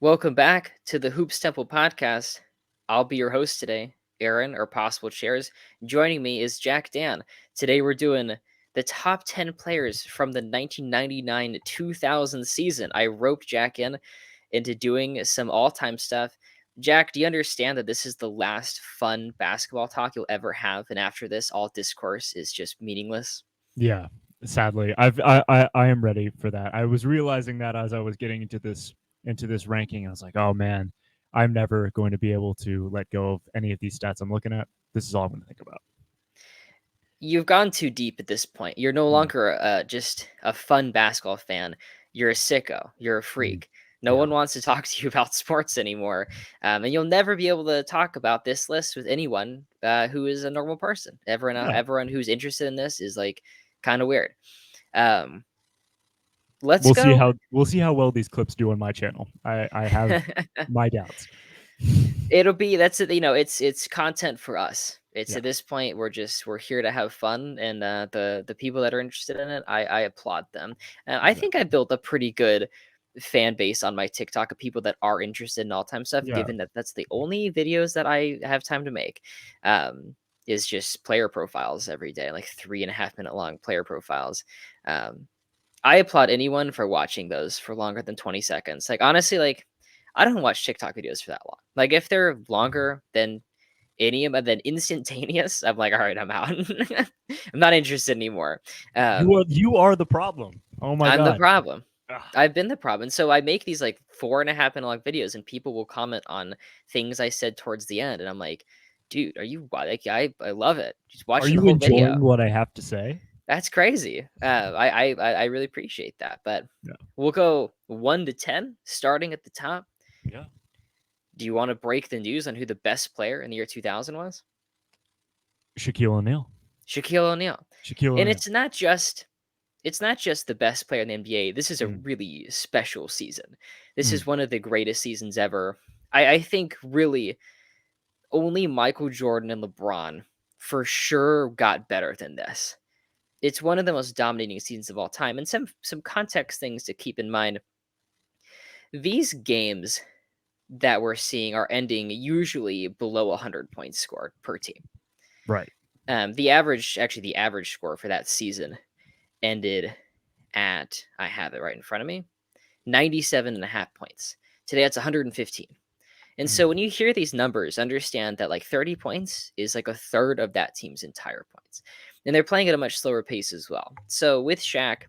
Welcome back to the Hoops Temple podcast. I'll be your host today, Aaron, or possible chairs. Joining me is Jack Dan. Today we're doing the top 10 players from the 1999-2000 season. I roped Jack into doing some all-time stuff. Jack, do you understand that this is the last fun basketball talk you'll ever have, and after this, all discourse is just meaningless? Yeah, sadly, I am ready for that. I was realizing that as I was getting into this ranking, I was like, oh man, I'm never going to be able to let go of any of these stats I'm looking at. This is all I'm going to think about. You've gone too deep at this point. You're no Mm, longer just a fun basketball fan. You're a sicko. You're a mm, freak. No yeah, one wants to talk to you about sports anymore. And you'll never be able to talk about this list with anyone who is a normal person. yeah. Everyone who's interested in this is like kind of weird. Um, let's We'll see go. how well these clips do on my channel. I have my doubts. It'll be that's it. It's content for us. It's Yeah, at this point we're here to have fun, and the people that are interested in it, I applaud them. I think I exactly. built a pretty good fan base on my TikTok of people that are interested in all time stuff. Yeah, Given that that's the only videos that I have time to make, um, is just player profiles every day, like 3.5 minute long player profiles. Um, I applaud anyone for watching those for longer than 20 seconds. Like honestly, like I don't watch TikTok videos for that long. Like if they're longer than any of than instantaneous, I'm like, all right, I'm out. I'm not interested anymore. Um, you are the problem. Oh my I'm the god. problem. Ugh. I've been the problem. So I make these like 4.5 minute long videos, and people will comment on things I said towards the end, and I'm like, dude, are you like I love it. Just Are watching the you whole enjoying video. what I have to say? That's crazy. I really appreciate that. But Yeah, we'll go 1 to 10, starting at the top. yeah. Do you want to break the news on who the best player in the year 2000 was? Shaquille O'Neal. Shaquille O'Neal. Shaquille And O'Neal. it's not just the best player in the NBA. This is a Mm, really special season. This mm. is one of the greatest seasons ever. I think really only Michael Jordan and LeBron for sure got better than this. It's one of the most dominating seasons of all time. And some context things to keep in mind. These games that we're seeing are ending usually below 100 points scored per team. Right. The average score for that season ended at, I have it right in front of me, 97 and a half points. Today it's 115. And Mm. so when you hear these numbers, understand that like 30 points is like a third of that team's entire points. And they're playing at a much slower pace as well. So with Shaq,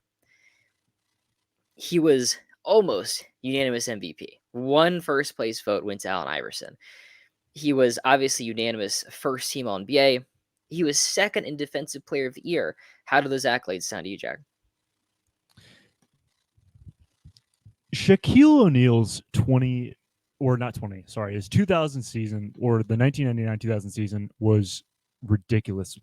he was almost unanimous MVP. One first place vote went to Allen Iverson. He was obviously unanimous first team All NBA. He was second in Defensive Player of the Year. How do those accolades sound to you, Jack? Shaquille O'Neal's 20 or not 20, sorry, his 2000 season or the 1999-2000 season was ridiculous.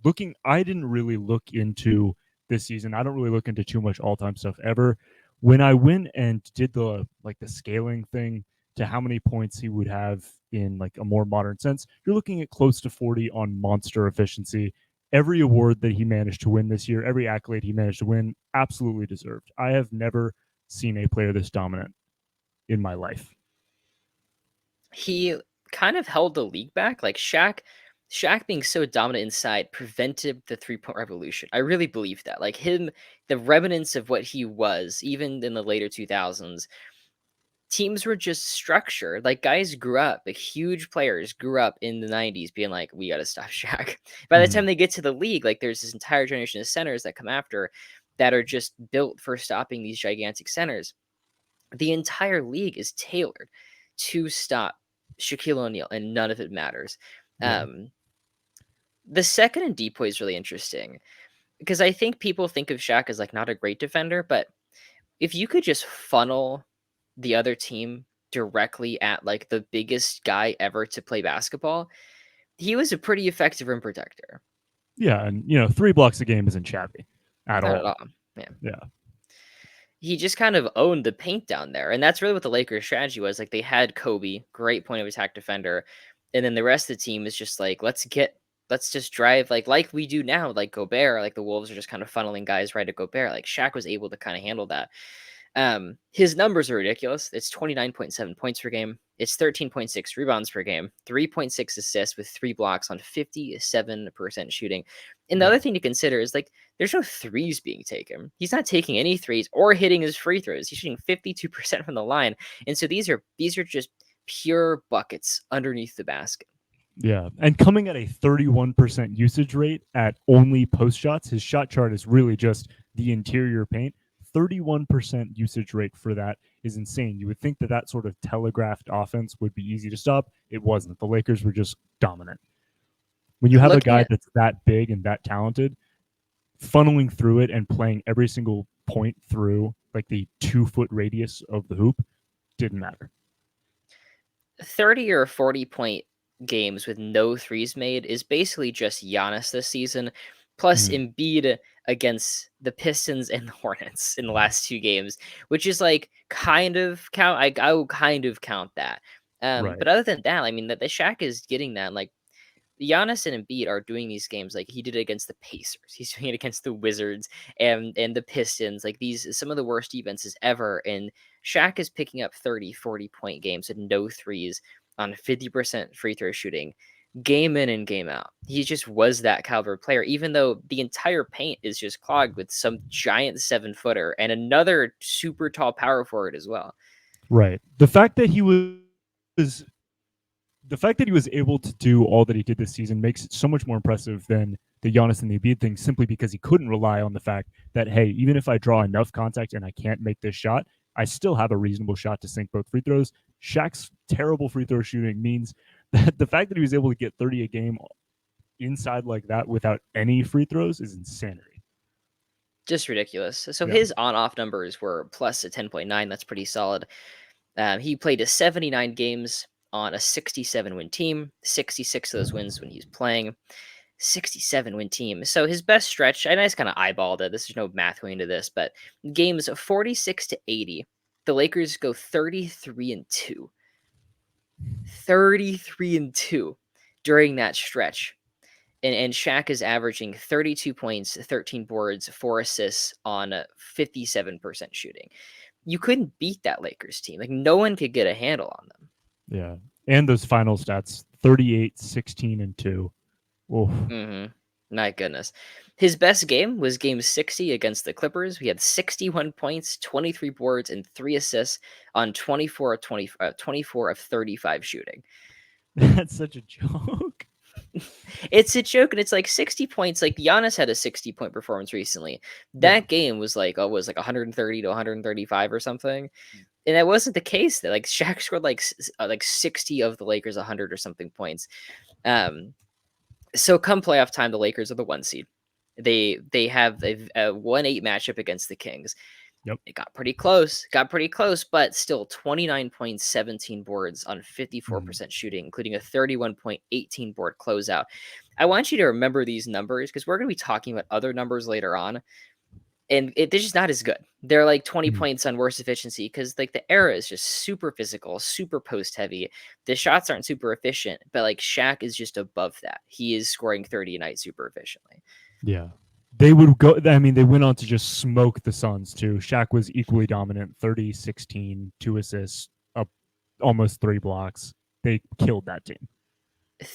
I didn't really look into this season. I don't really look into too much all-time stuff ever. When I went and did the scaling thing to how many points he would have in like a more modern sense, you're looking at close to 40 on monster efficiency. Every award that he managed to win this year, every accolade he managed to win, absolutely deserved. I have never seen a player this dominant in my life. He kind of held the league back. Like Shaq being so dominant inside prevented the 3-point revolution. I really believe that. Like him, the remnants of what he was, even in the later 2000s, teams were just structured. Like guys grew up, like huge players grew up in the 90s being like, we got to stop Shaq. By the time Mm, they get to the league, like there's this entire generation of centers that come after that are just built for stopping these gigantic centers. The entire league is tailored to stop Shaquille O'Neal, and none of it matters. yeah. Um, the second and depoy is really interesting because I think people think of Shaq as like not a great defender, but if you could just funnel the other team directly at like the biggest guy ever to play basketball, he was a pretty effective rim protector. Yeah. And, 3 blocks a game isn't shabby at Not at all. all. Yeah. Yeah. He just kind of owned the paint down there. And that's really what the Lakers strategy was. Like they had Kobe, great point of attack defender. And then the rest of the team is just like, let's just drive like we do now, like Gobert, like the Wolves are just kind of funneling guys right at Gobert. Like Shaq was able to kind of handle that. His numbers are ridiculous. It's 29.7 points per game. It's 13.6 rebounds per game, 3.6 assists with 3 blocks on 57% shooting. And the Yeah. other thing to consider is like there's no threes being taken. He's not taking any threes or hitting his free throws. He's shooting 52% from the line. And so these are just pure buckets underneath the basket. Yeah. And coming at a 31% usage rate at only post shots, his shot chart is really just the interior paint. 31% usage rate for that is insane. You would think that that sort of telegraphed offense would be easy to stop. It wasn't. The Lakers were just dominant. When you have a Looking guy at that's that big and that talented, funneling through it and playing every single point through like the 2 foot radius of the hoop didn't matter. 30 or 40 point games with no threes made is basically just Giannis this season, plus Mm. Embiid against the Pistons and the Hornets in the last 2 games, which is like kind of count. I will kind of count that. But Right. other than that, I mean, the Shaq is getting that. Like Giannis and Embiid are doing these games like he did it against the Pacers. He's doing it against the Wizards and the Pistons. Like these some of the worst defenses ever. And Shaq is picking up 30, 40 point games with no threes on 50% free throw shooting, game in and game out. He just was that caliber player, even though the entire paint is just clogged with some giant 7 footer and another super tall power forward as well. Right. The fact that he was able to do all that he did this season makes it so much more impressive than the Giannis and the Embiid thing, simply because he couldn't rely on the fact that, hey, even if I draw enough contact and I can't make this shot, I still have a reasonable shot to sink both free throws. Shaq's terrible free throw shooting means that the fact that he was able to get 30 a game inside like that without any free throws is insanity. Just ridiculous. So Yeah. his on-off numbers were plus a 10.9. That's pretty solid. He played 79 games on a 67 win team, 66 of those wins when he was playing. 67 win team. So his best stretch, and I just kind of eyeballed it. There's no math going into this, but games 46 to 80, the Lakers go 33 and 2. 33 and 2 during that stretch. And Shaq is averaging 32 points, 13 boards, 4 assists on 57% shooting. You couldn't beat that Lakers team. Like no one could get a handle on them. Yeah. And those final stats 38, 16, and 2. Oh, Mhm. My goodness. His best game was game 60 against the Clippers. We had 61 points, 23 boards, and 3 assists on 24 of 35 shooting. that's such a joke. It's a joke, and it's like 60 points. Like Giannis had a 60-point performance recently. Yeah. That game was like, oh, was like 130 to 135 or something. And that wasn't the case. That like Shaq scored like 60 of the Lakers 100 or something points. So come playoff time, the Lakers are the 1 seed. They have a 1-8 matchup against the Kings. Yep. It got pretty close, but still 29 points, 17 boards on Mm. 54% shooting, including a 31.18 board closeout. I want you to remember these numbers because we're going to be talking about other numbers later on, and they're just not as good. They're like 20 Mm. points on worse efficiency because like the era is just super physical, super post heavy. The shots aren't super efficient, but like Shaq is just above that. He is scoring 30 a night super efficiently. Yeah. They would go. I mean, they went on to just smoke the Suns, too. Shaq was equally dominant 30, 16, 2 assists, up almost 3 blocks. They killed that team.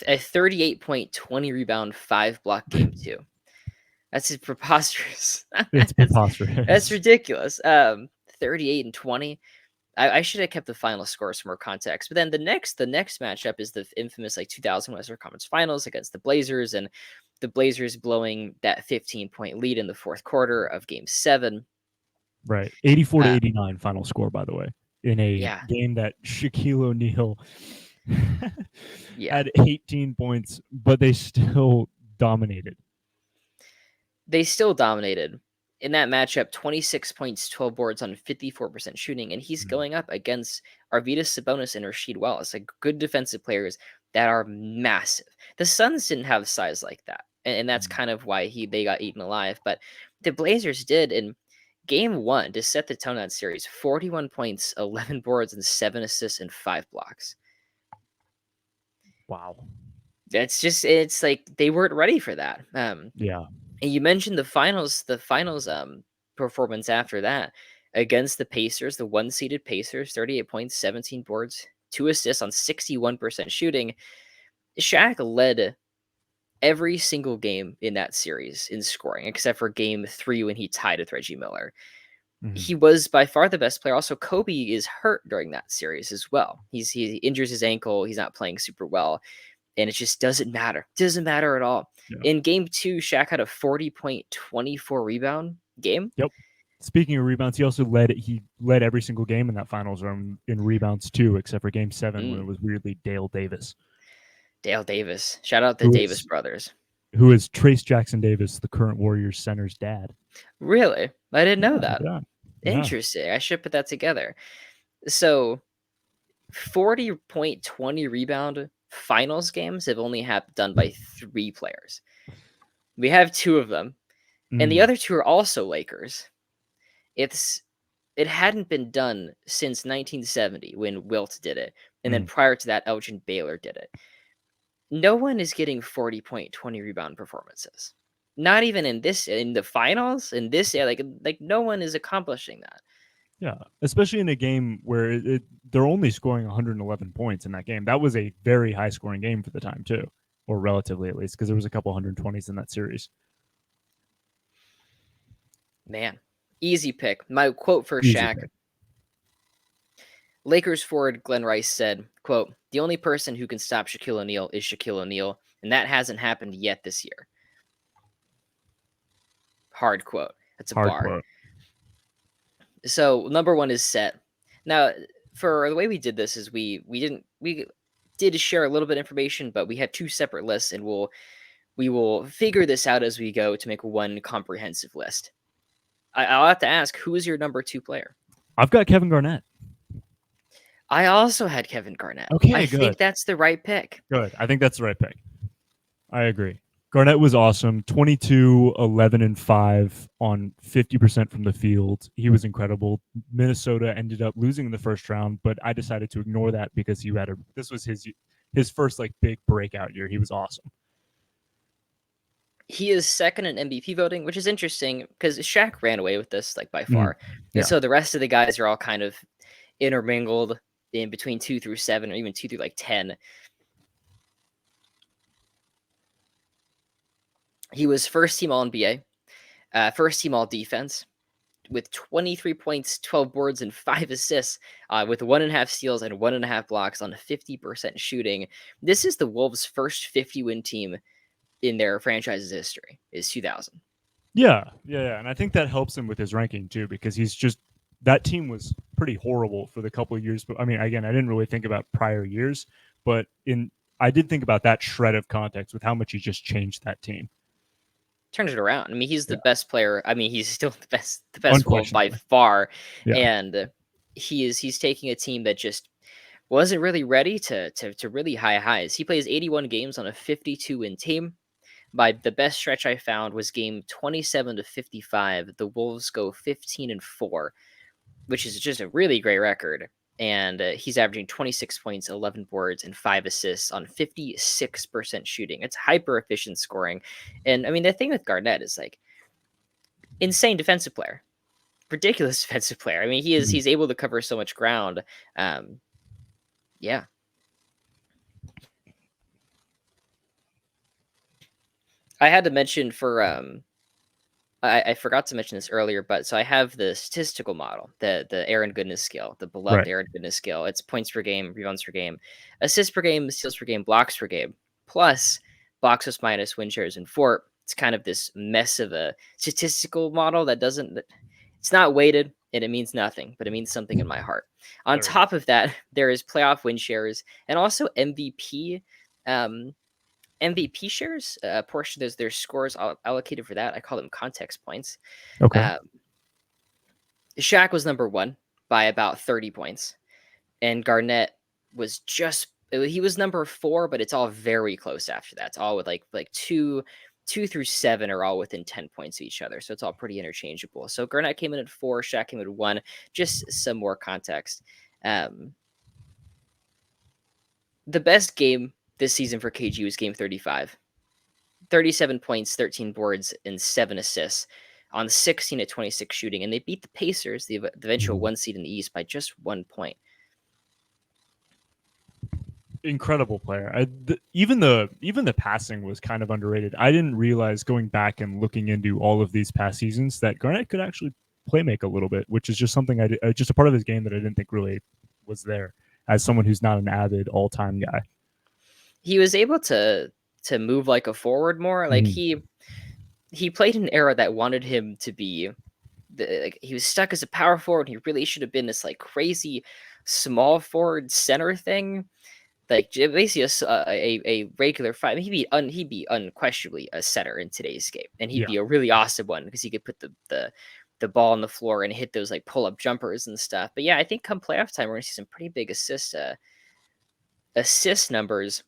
A 38 point, 20 rebound, 5 block game too. That's just preposterous. It's that's, that's preposterous. ridiculous. 38 and 20. I should have kept the final scores for more context. But then the next matchup is the infamous like 2000 Western Conference Finals against the Blazers, and the Blazers blowing that 15-point lead in the fourth quarter of Game 7. Right. 84 to Uh, 89 final score, by the way, in a yeah, game that Shaquille O'Neal yeah. had 18 points, but they still dominated. They still dominated in that matchup. 26 points, 12 boards on 54% shooting, and he's Mm. going up against Arvydas Sabonis and Rasheed Wallace, like good defensive players that are massive. The Suns didn't have size like that, and that's Mm. kind of why they got eaten alive. But the Blazers did in game 1 to set the tone of that series. 41 points, 11 boards, and 7 assists and 5 blocks. Wow. It's like they weren't ready for that. Yeah. And you mentioned the finals performance after that. against the Pacers, the one-seeded Pacers, 38 points, 17 boards, 2 assists on 61% shooting. Shaq led every single game in that series in scoring, except for game 3 when he tied with Reggie Miller. Mhm. He was by far the best player. Also, Kobe is hurt during that series as well. He injures his ankle. He's not playing super well, and it just doesn't matter. Doesn't matter at all. Yeah. In game 2, Shaq had a 40-point, 24 rebound game. Yep. Speaking of rebounds, he led every single game in that finals run in rebounds too, except for game 7 when it Mm, was weirdly Dale Davis, Dale Davis. Shout out the who Davis is brothers. Trace Jackson Davis, the current Warriors center's dad. Really? I didn't Yeah, know look that. at that. Yeah. Interesting. I should put that together. So 40-point, 20 rebound finals games have only done by 3 players. We have 2 of them, and the Mm, other 2 are also Lakers. It hadn't been done since 1970 when Wilt did it, and then mm. prior to that, Elgin Baylor did it. No one is getting 40-point, 20 rebound performances. Not even in the finals, in this year, like no one is accomplishing that. Yeah, especially in a game where they're only scoring 111 points in that game. That was a very high scoring game for the time too, or relatively at least, because there was a couple 120s in that series. Man, easy pick. My quote for Easy Shaq: pick. Lakers forward Glenn Rice said, quote, "The only person who can stop Shaquille O'Neal is Shaquille O'Neal, and that hasn't happened yet this year." Hard quote. That's a Hard bar. quote. So number 1 is set. Now, for the way we did this is we did share a little bit of information, but we had 2 separate lists, and we will figure this out as we go to make one comprehensive list. I'll have to ask, who is your number 2 player? I've got Kevin Garnett. I also had Kevin Garnett. I Okay, think good. that's the right pick. Good. I think that's the right pick. I agree. Garnett was awesome. 22, 11, and 5 on 50% from the field. He was incredible. Minnesota ended up losing in the first round, but I decided to ignore that because this was his first like big breakout year. He was awesome. He is second in MVP voting, which is interesting because Shaq ran away with this like by Mm, far. And yeah. so the rest of the guys are all kind of intermingled in between 2 through 7 or even 2 through like 10. He was first team All NBA, first team All Defense with 23 points, 12 boards, and 5 assists, with 1.5 steals and 1.5 blocks on 50% shooting. This is the Wolves' first 50-win team in their franchise's history. Is 2000. Yeah. And I think that helps him with his ranking too, because that team was pretty horrible for the couple of years. But I mean, again, I didn't really think about prior years, but I did think about that shred of context with how much he just changed that team. Turned it around. I mean, he's the Yeah, best player. I mean, he's still the best Wolf by unquestionably. far, Yeah. and he's taking a team that just wasn't really ready to really high highs. He plays 81 games on a 52-win team. By the best stretch I found was game 27 to 55. The Wolves go 15-4, which is just a really great record. And he's averaging 26 points, 11 boards, and 5 assists on 56% shooting. It's hyper efficient scoring. And I mean, the thing with Garnett is like insane defensive player, ridiculous defensive player. I mean, Mhm. he's able to cover so much ground. Um, yeah. I had to mention for I forgot to mention this earlier, but so I have the statistical model, the Aaron Goodness scale, the beloved Right. Aaron Goodness scale. It's points per game, rebounds per game, assists per game, steals per game, blocks per game, plus box plus minus, win shares, and fort. It's kind of this mess of a statistical model that doesn't. It's not weighted and it means nothing, but it means something in my heart. On There we go. top of that, there is playoff win shares and also MVP. Um, MVP shares, a portion there's scores allocated for that. I call them context points. Okay. Um, Shaq was number 1 by about 30 points, and Garnett was he was number 4, but it's all very close after that. It's all with like 2 through 7 are all within 10 points of each other, so it's all pretty interchangeable. So Garnett came in at 4, Shaq came in at 1. Just some more context. Um, the best game this season for KG was game 35. 37 points, 13 boards, and 7 assists on 16 to 26 shooting, and they beat the Pacers, the eventual Mhm. 1 seed in the East, by just 1 point. Incredible player. Even the passing was kind of underrated. I didn't realize going back and looking into all of these past seasons that Garnett could actually play make a little bit, which is just something just a part of his game that I didn't think really was there as someone who's not an avid all time guy. He was able to move like a forward more. Like Mhm. he played in an era that wanted him to be like he was stuck as a power forward. He really should have been this like crazy small forward center thing. Like basically a regular five. He'd be unquestionably a center in today's game, and he'd Yeah. be a really awesome one because he could put the ball on the floor and hit those like pull up jumpers and stuff. But yeah, I think come playoff time we're gonna see some pretty big assist numbers.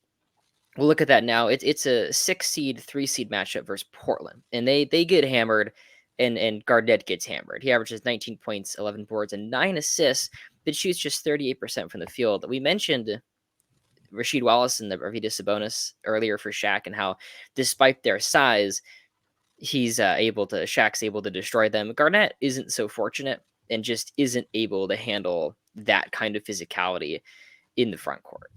We'll look at that now. It's a 6 seed, 3 seed matchup versus Portland, and they get hammered, and Garnett gets hammered. He averages 19 points, 11 boards, and 9 assists, but shoots just 38% from the field. We mentioned Rasheed Wallace and the Arvydas Sabonis earlier for Shaq, and how despite their size, Shaq's able to destroy them. Garnett isn't so fortunate and just isn't able to handle that kind of physicality in the front court.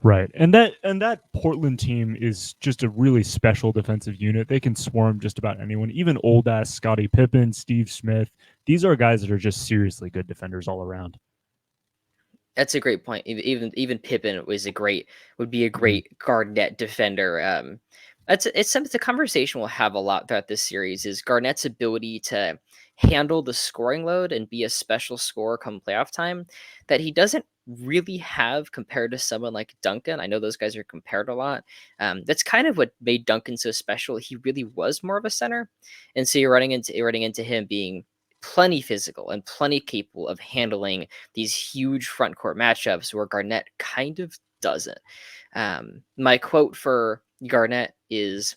Right. And that Portland team is just a really special defensive unit. They can swarm just about anyone, even old ass Scottie Pippen, Steve Smith. These are guys that are just seriously good defenders all around. That's a great point. Even Pippen would be a Mhm. great Garnett defender. It's a conversation we'll have a lot throughout this series. Is Garnett's ability to handle the scoring load and be a special scorer come playoff time that he doesn't really have compared to someone like Duncan. I know those guys are compared a lot. That's kind of what made Duncan so special. He really was more of a center, and so you're running into him being plenty physical and plenty capable of handling these huge front court matchups where Garnett kind of doesn't. My quote for Garnett is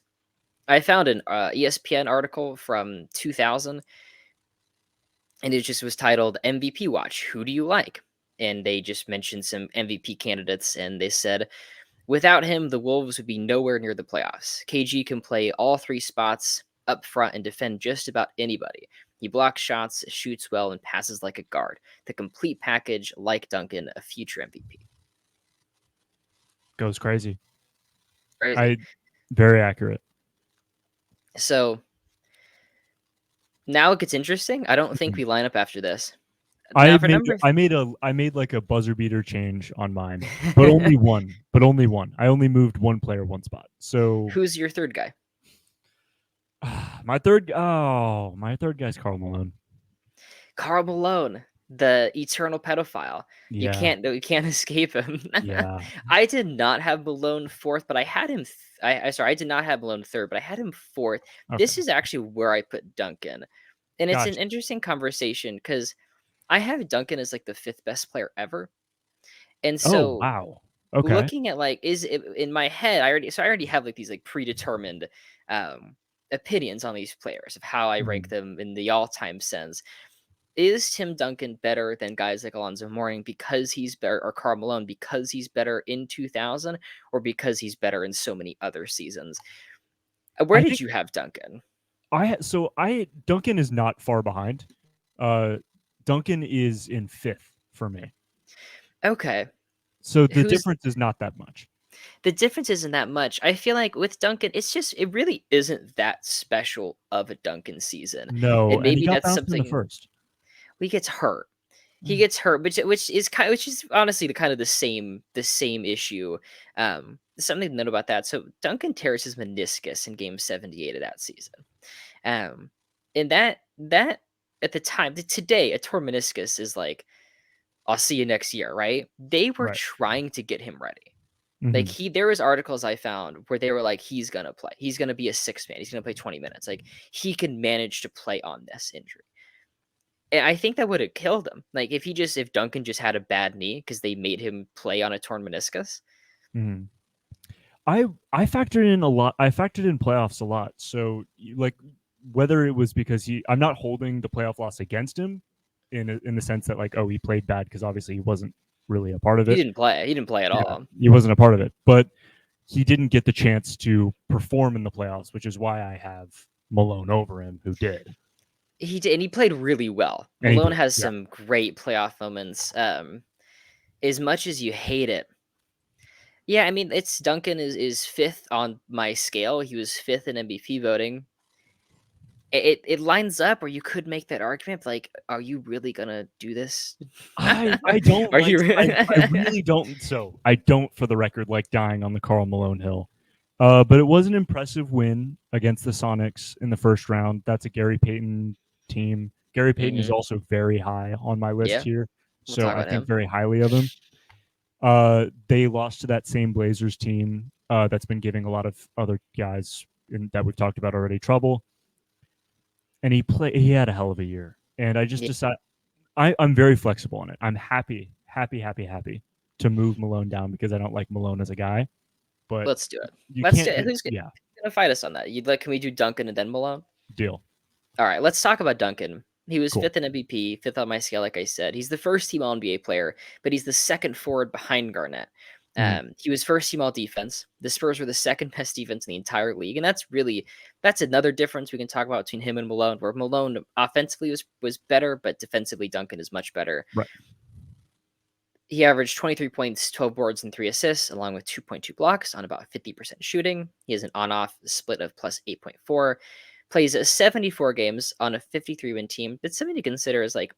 I found an ESPN article from 2000, and it just was titled MVP Watch. Who do you like? And they just mentioned some MVP candidates, and they said, without him, the Wolves would be nowhere near the playoffs. KG can play all 3 spots up front and defend just about anybody. He blocks shots, shoots well, and passes like a guard. The complete package, like Duncan, a future MVP. Goes crazy. Crazy. I very accurate. So now it gets interesting. I don't think Mhm. we line up after this. Now I for made number I made like a buzzer beater change on mine, but only one. But only one. I only moved one player one spot. So who's your third guy? my third guy's Carl Malone. Karl Malone, the eternal pedophile. Yeah. You can't escape him. Yeah. I did not have Malone fourth, but I had him. I did not have Malone third, but I had him fourth. Okay. This is actually where I put Duncan, and it's an Gotcha. interesting conversation because I have Duncan as like the fifth best player ever, and Oh, so wow. Okay. looking at like is it, in my head, I already have like these like predetermined um opinions on these players of how I rank Mhm. them in the all-time sense. Is Tim Duncan better than guys like Alonzo Mourning because he's better, or Karl Malone because he's better in 2000, or because he's better in so many other seasons? Where I did think you have Duncan? I Duncan is not far behind. Uh Duncan is in fifth for me. Okay, So the who's difference is not that much. the difference isn't that much. I feel like with Duncan, it really isn't that special of a Duncan season, No, and and he maybe got that's bounced in the something. first. He gets hurt. He Mm. gets hurt, which is honestly the kind of the same issue. Something to note about that. So Duncan tears his meniscus in Game 78 of that season. Um, and that at the time, today, a torn meniscus is like, I'll see you next year, right? They were Right. trying to get him ready. Like Mhm. there was articles I found where they were like, he's gonna play. He's gonna be a 6 man. He's gonna play 20 minutes. Like he can manage to play on this injury. And I think that would have killed him. Like if Duncan just had a bad knee because they made him play on a torn meniscus. Mhm. I factored in a lot. I factored in playoffs a lot. So like whether it was because I'm not holding the playoff loss against him in the sense that like, oh, he played bad because obviously he wasn't really a part of He it. didn't play. He didn't play at Yeah, all. he wasn't a part of it, but he didn't get the chance to perform in the playoffs, which is why I have Malone over him, who did. He did, and he played really well. And he Malone did. has Yeah. some great playoff moments. As much as you hate it, yeah, I mean, it's Duncan is fifth on my scale. He was fifth in MVP voting. It lines up where you could make that argument, like, are you really gonna do this? I don't Are like you? I really don't, so I don't, for the record, like dying on the Karl Malone hill. But it was an impressive win against the Sonics in the first round. That's a Gary Payton team. Gary Payton is Mhm. also very high on my list Yeah, here, we'll so talk I about think him. very highly of him. They lost to that same Blazers team that's been giving a lot of other guys that we've talked about already trouble, and he had a hell of a year. And I just Yeah, decided I'm very flexible on it. I'm happy to move Malone down because I don't like Malone as a guy. But let's do it. you Let's do can't it. do, Who's yeah, gonna fight us on that? You'd like? Can we do Duncan and then Malone? deal. All right, let's talk about Duncan. He was Cool. fifth in MVP, fifth on my scale, like I said. He's the first team All NBA player, but he's the second forward behind Garnett. Mm-hmm. He was first team All Defense. The Spurs were the second best defense in the entire league, and that's another difference we can talk about between him and Malone. Where Malone offensively was better, but defensively Duncan is much better. Right. He averaged 23 points, 12 boards, and 3 assists, along with 2.2 blocks on about 50% shooting. He has an on off split of plus 8.4. Plays 74 games on a 53 win team. That's something to consider is like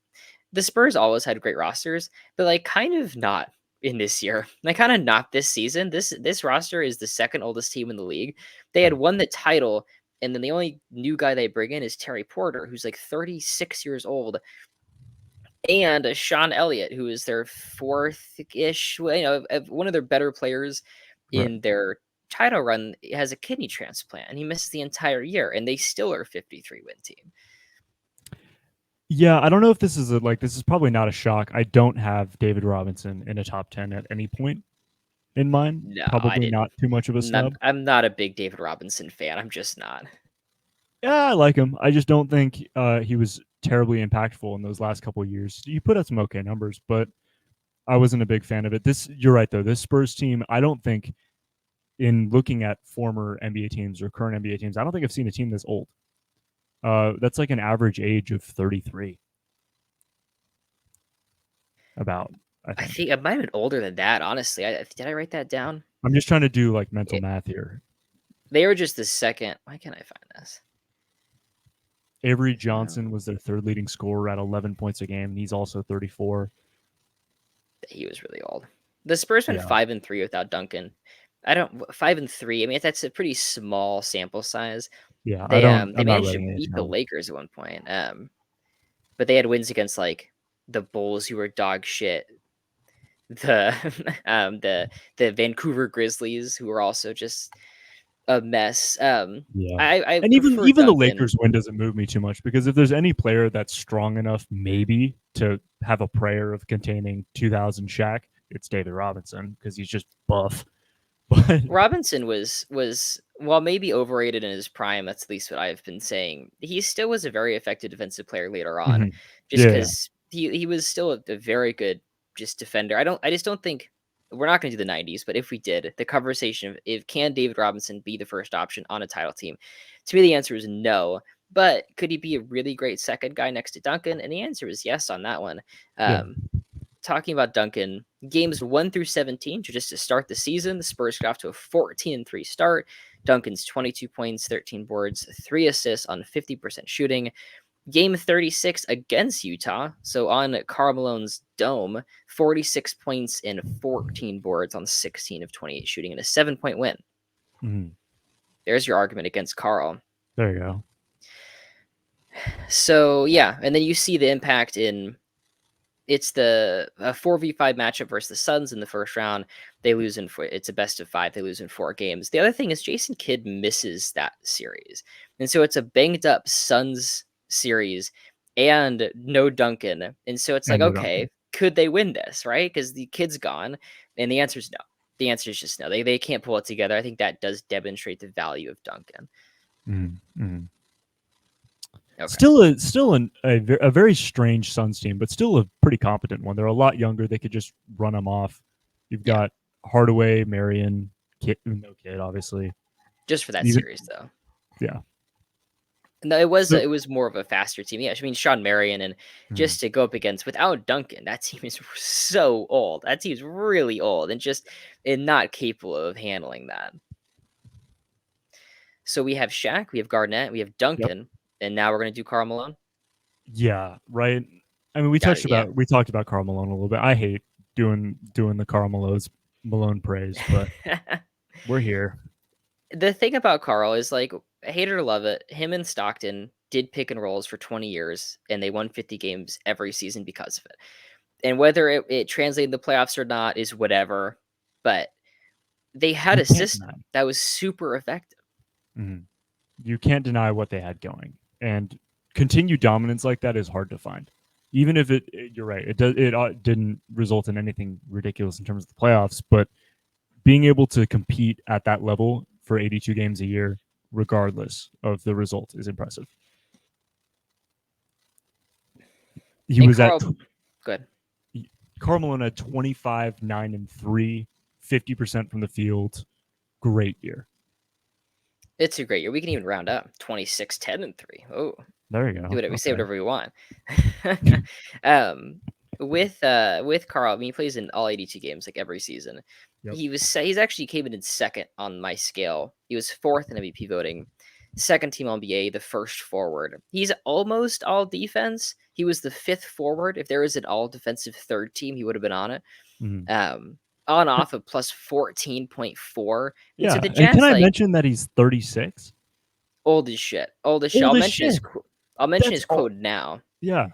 the Spurs always had great rosters, but like kind of not in this year. Like kind of not this season. This roster is the second oldest team in the league. They had won the title, and then the only new guy they bring in is Terry Porter, who's like 36 years old, and Sean Elliott, who is their fourth-ish, one of their better players Right. in their title run, has a kidney transplant, and he misses the entire year, and they still are a 53 win team. Yeah, I don't know if this is this is probably not a shock. I don't have David Robinson in a top 10 at any point in mine. No, I Probably not didn't. too much of a Not, snub. I'm not a big David Robinson fan. I'm just not. Yeah, I like him. I just don't think he was terribly impactful in those last couple of years. He put out some okay numbers, but I wasn't a big fan of it. You're right though. This Spurs team, I don't think, in looking at former NBA teams or current NBA teams, I don't think I've seen a team this old. That's like an average age of 33. About, I I think. think I might have been older than that, honestly. Did I write that down? I'm just trying to do like mental It, math here. they were just the second. Why can't I find this? Avery No, Johnson was their third leading scorer at 11 points a game, and he's also 34. he was really old. The Spurs went Yeah, 5-3 without Duncan. I don't 5-3. I mean, that's a pretty small sample size. yeah. I They don't. they I'm not managed to writing beat anything the down. Lakers at one point. But they had wins against like the Bulls, who were dog shit. The the Vancouver Grizzlies, who were also just a mess. Yeah. I And even prefer even the Duncan. Lakers win doesn't move me too much because if there's any player that's strong enough, maybe to have a prayer of containing 2000 Shaq, it's David Robinson because he's just buff. But Robinson was while maybe overrated in his prime, that's at least what I've been saying. He still was a very effective defensive player later on, mhm. just Yeah, because he was still a very good just defender. I just don't think we're not going to do the 90s, but if we did, the conversation of if can David Robinson be the first option on a title team, to me the answer is no. But could he be a really great second guy next to Duncan? And the answer is yes on that one. yeah. Talking about Duncan, games 1 through 17, just to start the season, the Spurs got off to a 14-3 start. Duncan's 22 points, 13 boards, 3 assists on 50% shooting. Game 36 against Utah, so on Karl Malone's dome, 46 points and 14 boards on 16 of 28 shooting and a 7-point win. Mhm. There's your argument against Karl. There you go. So, yeah, and then you see the impact in it's the 4v5 matchup versus the Suns in the first round. They lose in four. It's a best of 5. They lose in 4 games. The other thing is Jason Kidd misses that series, and so it's a banged up Suns series and no Duncan, and so it's like, And no Duncan. okay, could they win this? Right? Because the kid's gone, and the answer is no. The answer is just no. They can't pull it together. I think that does demonstrate the value of Duncan. Mhm. Mhm. Okay. Still a very strange Suns team, but still a pretty competent one. They're a lot younger. They could just run them off. You've Yeah. got Hardaway, Marion, no kid, obviously. Just for that Even series, though. yeah, No, So it was more of a faster team. Yeah, I mean Sean Marion, and Mhm. just to go up against without Duncan, that team is so old. That team's really old and not capable of handling that. So we have Shaq, we have Garnett, we have Yep. Duncan, and now we're gonna do Karl Malone. Yeah, right. I mean, Got it. Yeah. we talked about Karl Malone a little bit. I hate doing the Karl Malone praise, but we're here. The thing about Carl is like, hate it or love it, him and Stockton did pick and rolls for 20 years, and they won 50 games every season because of it. And whether it translated the playoffs or not is whatever, but they had You a can't system deny. that was super effective. Mhm. You can't deny what they had going, and continued dominance like that is hard to find. Even if you're right, it didn't result in anything ridiculous in terms of the playoffs, but being able to compete at that level for 82 games a year, regardless of the result, is impressive. He And was at Carl, good. Karl Malone at 25, 9, and 3, 50% from the field. Great year. It's a great year. We can even round up 26, 10, and 3. Oh, There you do go. whatever we say Okay. whatever we want. um, with Carl, I mean, he plays in all 82 games like every season. Yep. He's actually came in second on my scale. He was fourth in MVP voting, second team All NBA, the first forward. He's almost all defense. He was the fifth forward. If there was an all defensive third team, he would have been on it. Mhm. Um, on off of plus 14.4. And so Yeah. the And can Jazz I like mention that he's 36? old as shit. Old as shit. Old as shit. I'll mention That's his all. quote now. Yeah.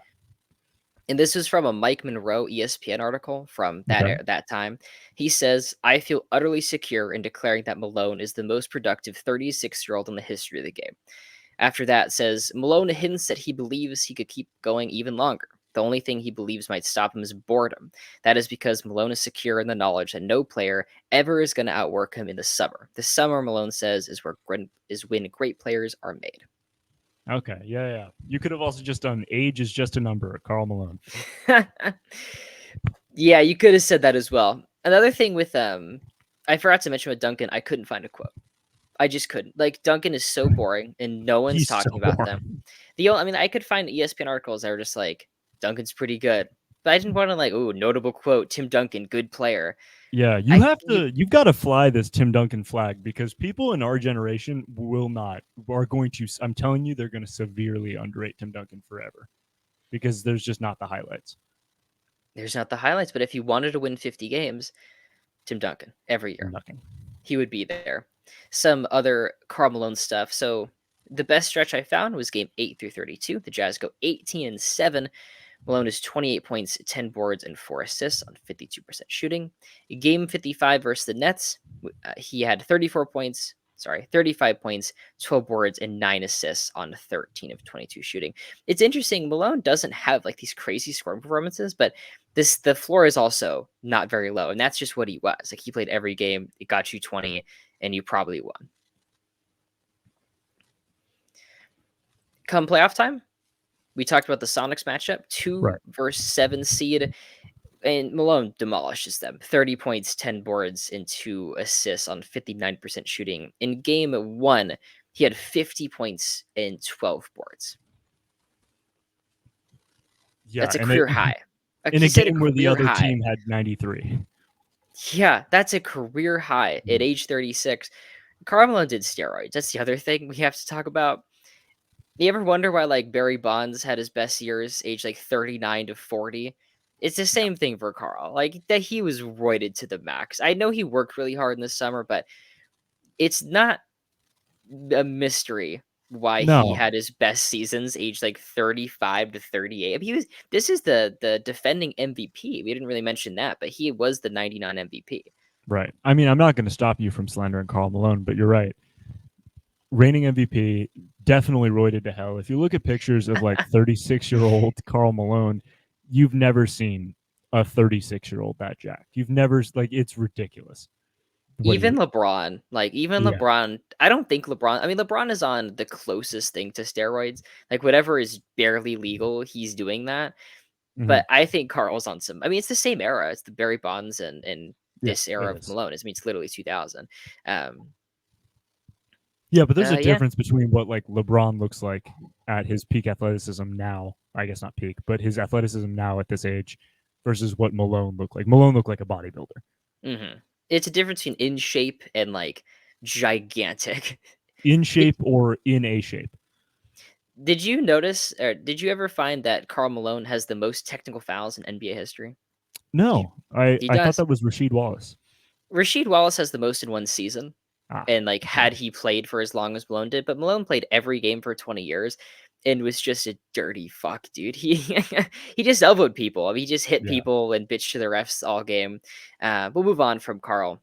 And this is from a Mike Monroe ESPN article from Okay. that time. He says, "I feel utterly secure in declaring that Malone is the most productive 36-year-old in the history of the game." After that says, "Malone hints that he believes he could keep going even longer. The only thing he believes might stop him is boredom. That is because Malone is secure in the knowledge that no player ever is going to outwork him in the summer. The summer," Malone says, is when great players are made." Okay. Yeah. Yeah. You could have also just done age is just a number, Karl Malone. Yeah, you could have said that as well. Another thing with I forgot to mention with Duncan, I couldn't find a quote. I just couldn't. Like Duncan is so boring and no one's He's so talking about them. boring. I mean, I could find ESPN articles that were just like Duncan's pretty good. But I didn't want to like, oh, notable quote, Tim Duncan, good player. Yeah, I you you've got to fly this Tim Duncan flag because people in our generation are going to, I'm telling you, they're going to severely underrate Tim Duncan forever because there's just not the highlights. There's not the highlights, but if you wanted to win 50 games, Tim Duncan every Tim year. Duncan. He would be there. Some other Karl Malone stuff. So the best stretch I found was game 8 through 32. The Jazz go 18-7. Malone is 28 points, 10 boards, and 4 assists on 52% shooting. Game 55 versus the Nets, he had 35 points, 12 boards, and 9 assists on 13 of 22 shooting. It's interesting. Malone doesn't have like these crazy scoring performances, but the floor is also not very low, and that's just what he was. Like he played every game, it got you 20, and you probably won. Come playoff time, we talked about the Sonics matchup, 2 Right. versus 7 seed, and Malone demolishes them. 30 points, 10 boards, and 2 assists on 59% shooting. In game 1, he had 50 points and 12 boards. Yeah, That's a career high. Like in he a said, a game where the career other high. team had 93. Yeah, that's a career high at Mhm. age 36. Karl Malone did steroids. That's the other thing we have to talk about. You ever wonder why like Barry Bonds had his best years age like 39 to 40? It's the same thing for Carl. Like that he was roided to the max. I know he worked really hard in the summer, but it's not a mystery why he No, had his best seasons age like 35 to 38. I mean, this is the defending MVP. We didn't really mention that, but he was the 99 MVP. right. I mean, I'm not going to stop you from slandering Karl Malone, but you're right. Reigning MVP, definitely roided to hell. If you look at pictures of like 36-year-old Karl Malone, you've never seen a 36-year-old that jacked. You've never like it's ridiculous what he. Even Yeah. LeBron, I don't think I mean, LeBron is on the closest thing to steroids. Like, whatever is barely legal, he's doing that. Mhm. But I think Carl's on some, I mean, it's the same era. It's the Barry Bonds and Yeah, this it era of is. Malone. I mean, it's literally 2000. Um, Yeah, but there's a Yeah. difference between what like LeBron looks like at his peak athleticism now. I guess not peak, but his athleticism now at this age versus what Malone looked like. Malone looked like a bodybuilder. Hmm. It's a difference between in shape and like gigantic. In Did shape or in a shape. did you notice or did you ever find that Karl Malone has the most technical fouls in NBA history? He No, I he I thought does. that was Rasheed Wallace. Rasheed Wallace has the most in one season, Ah, and like okay. had he played for as long as Malone did, but Malone played every game for 20 years and was just a dirty fuck, dude. He he just elbowed people. I mean, he just hit Yeah. people and bitched to the refs all game. We'll move on from Carl.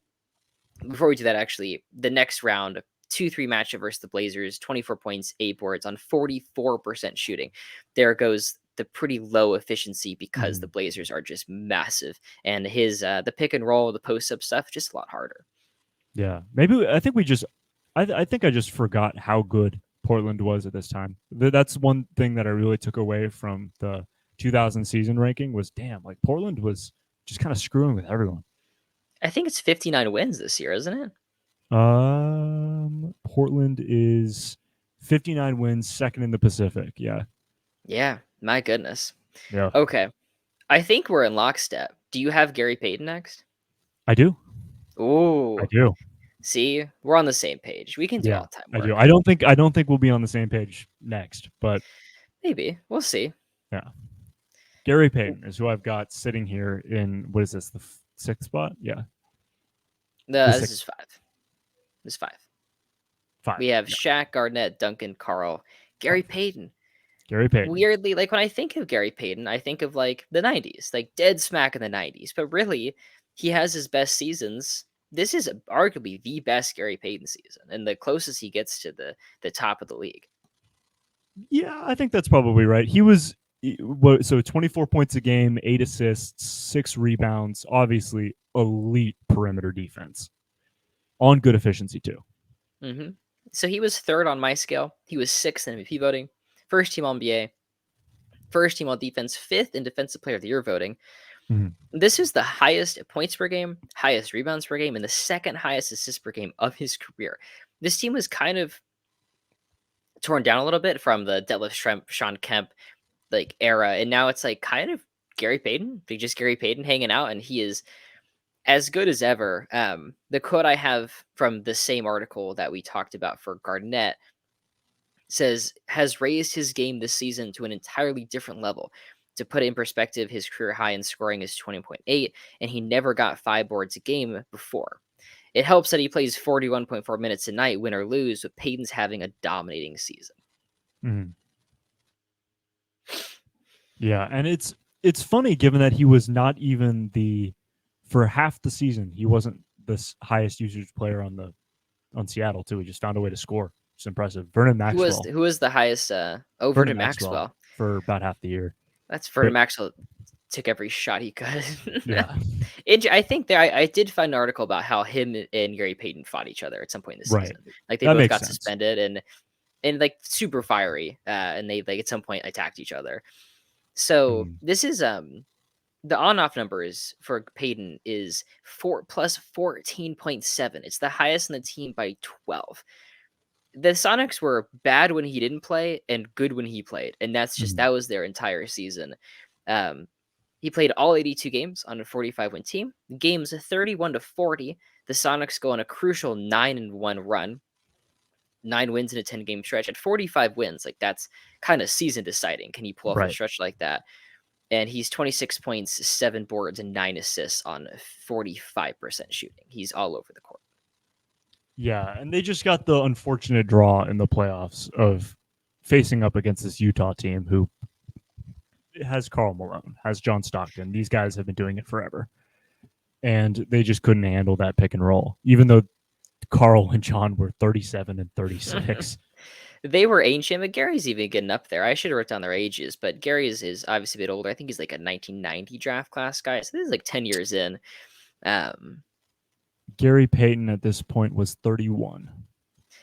Before we do that, actually, the next round, 2-3 matchup versus the Blazers, 24 points, 8 boards on 44% shooting. There goes the pretty low efficiency because the Mhm. Blazers are just massive. And his the pick and roll, the post up stuff, just a lot harder. Yeah. Maybe I think we just I think I just forgot how good Portland was at this time. That's one thing that I really took away from the 2000 season ranking was damn, like Portland was just kind of screwing with everyone. I think it's 59 wins this year, isn't it? Portland is 59 wins, second in the Pacific. Yeah. Yeah, my goodness. Yeah. Okay. I think we're in lockstep. Do you have Gary Payton next? I do. I Ooh, do. see, we're on the same page. We can do Yeah. all time I do. work. I don't think we'll be on the same page next, but Maybe. We'll see. yeah. Gary Payton is who I've got sitting here in what is this, the sixth spot? Yeah. The This sixth is five. This is five. five. We have Yeah. Shaq, Garnett, Duncan, Carl, Gary Five. Payton. Gary Payton. Weirdly, like when I think of Gary Payton, I think of like the 90s, like dead smack in the 90s. But really, he has his best seasons. This is arguably the best Gary Payton season and the closest he gets to the top of the league. Yeah, I think that's probably right. He was so 24 points a game, 8 assists, 6 rebounds, obviously elite perimeter defense on good efficiency too. Hmm. So he was third on my scale. He was sixth in MVP voting, first team All NBA, first team All Defense, fifth in Defensive Player of the Year voting. Mhm. This is the highest points per game, highest rebounds per game, and the second highest assists per game of his career. This team was kind of torn down a little bit from the Detlef Schrempf, Sean Kemp like era, and now it's like kind of Gary Payton, like just Gary Payton hanging out, and he is as good as ever. The quote I have from the same article that we talked about for Garnett says has raised his game this season to an entirely different level. To put it in perspective, his career high in scoring is 20.8, and he never got 5 boards a game before. It helps that he plays 41.4 minutes a night, win or lose, but Payton's having a dominating season. Mhm. Yeah, and it's funny given that he was not even the for half the season he wasn't the highest usage player on Seattle too. He just found a way to score. It's impressive. Who was the highest? Oh, Vernon Vernon Maxwell Maxwell. for about half the year. That's Vernon But Maxwell took every shot he could. yeah, I think there I did find an article about how him and Gary Payton fought each other at some point in the right. season. Like they That both makes got sense. suspended and like super fiery, and they like at some point attacked each other. So Mhm. this is the on off numbers for Payton is 14.7. It's the highest in the team by 12. The Sonics were bad when he didn't play and good when he played, and Mhm. that was their entire season. Um, he played all 82 games on a 45 win team. Games 31 to 40. The Sonics go on a crucial 9-1 run, 9 wins in a 10 game stretch at 45 wins. Like that's kind of season deciding. Can you pull off a Right. stretch like that? And he's 26 points, 7 boards, and 9 assists on 45% shooting. He's all over the court. Yeah, and they just got the unfortunate draw in the playoffs of facing up against this Utah team who has Carl Malone, has John Stockton. These guys have been doing it forever. And they just couldn't handle that pick and roll, even though Carl and John were 37 and 36. They were ancient, but Gary's even getting up there. I should have wrote down their ages, but Gary is obviously a bit older. I think he's like a 1990 draft class guy. So this is like 10 years in. Um, Gary Payton at this point was 31.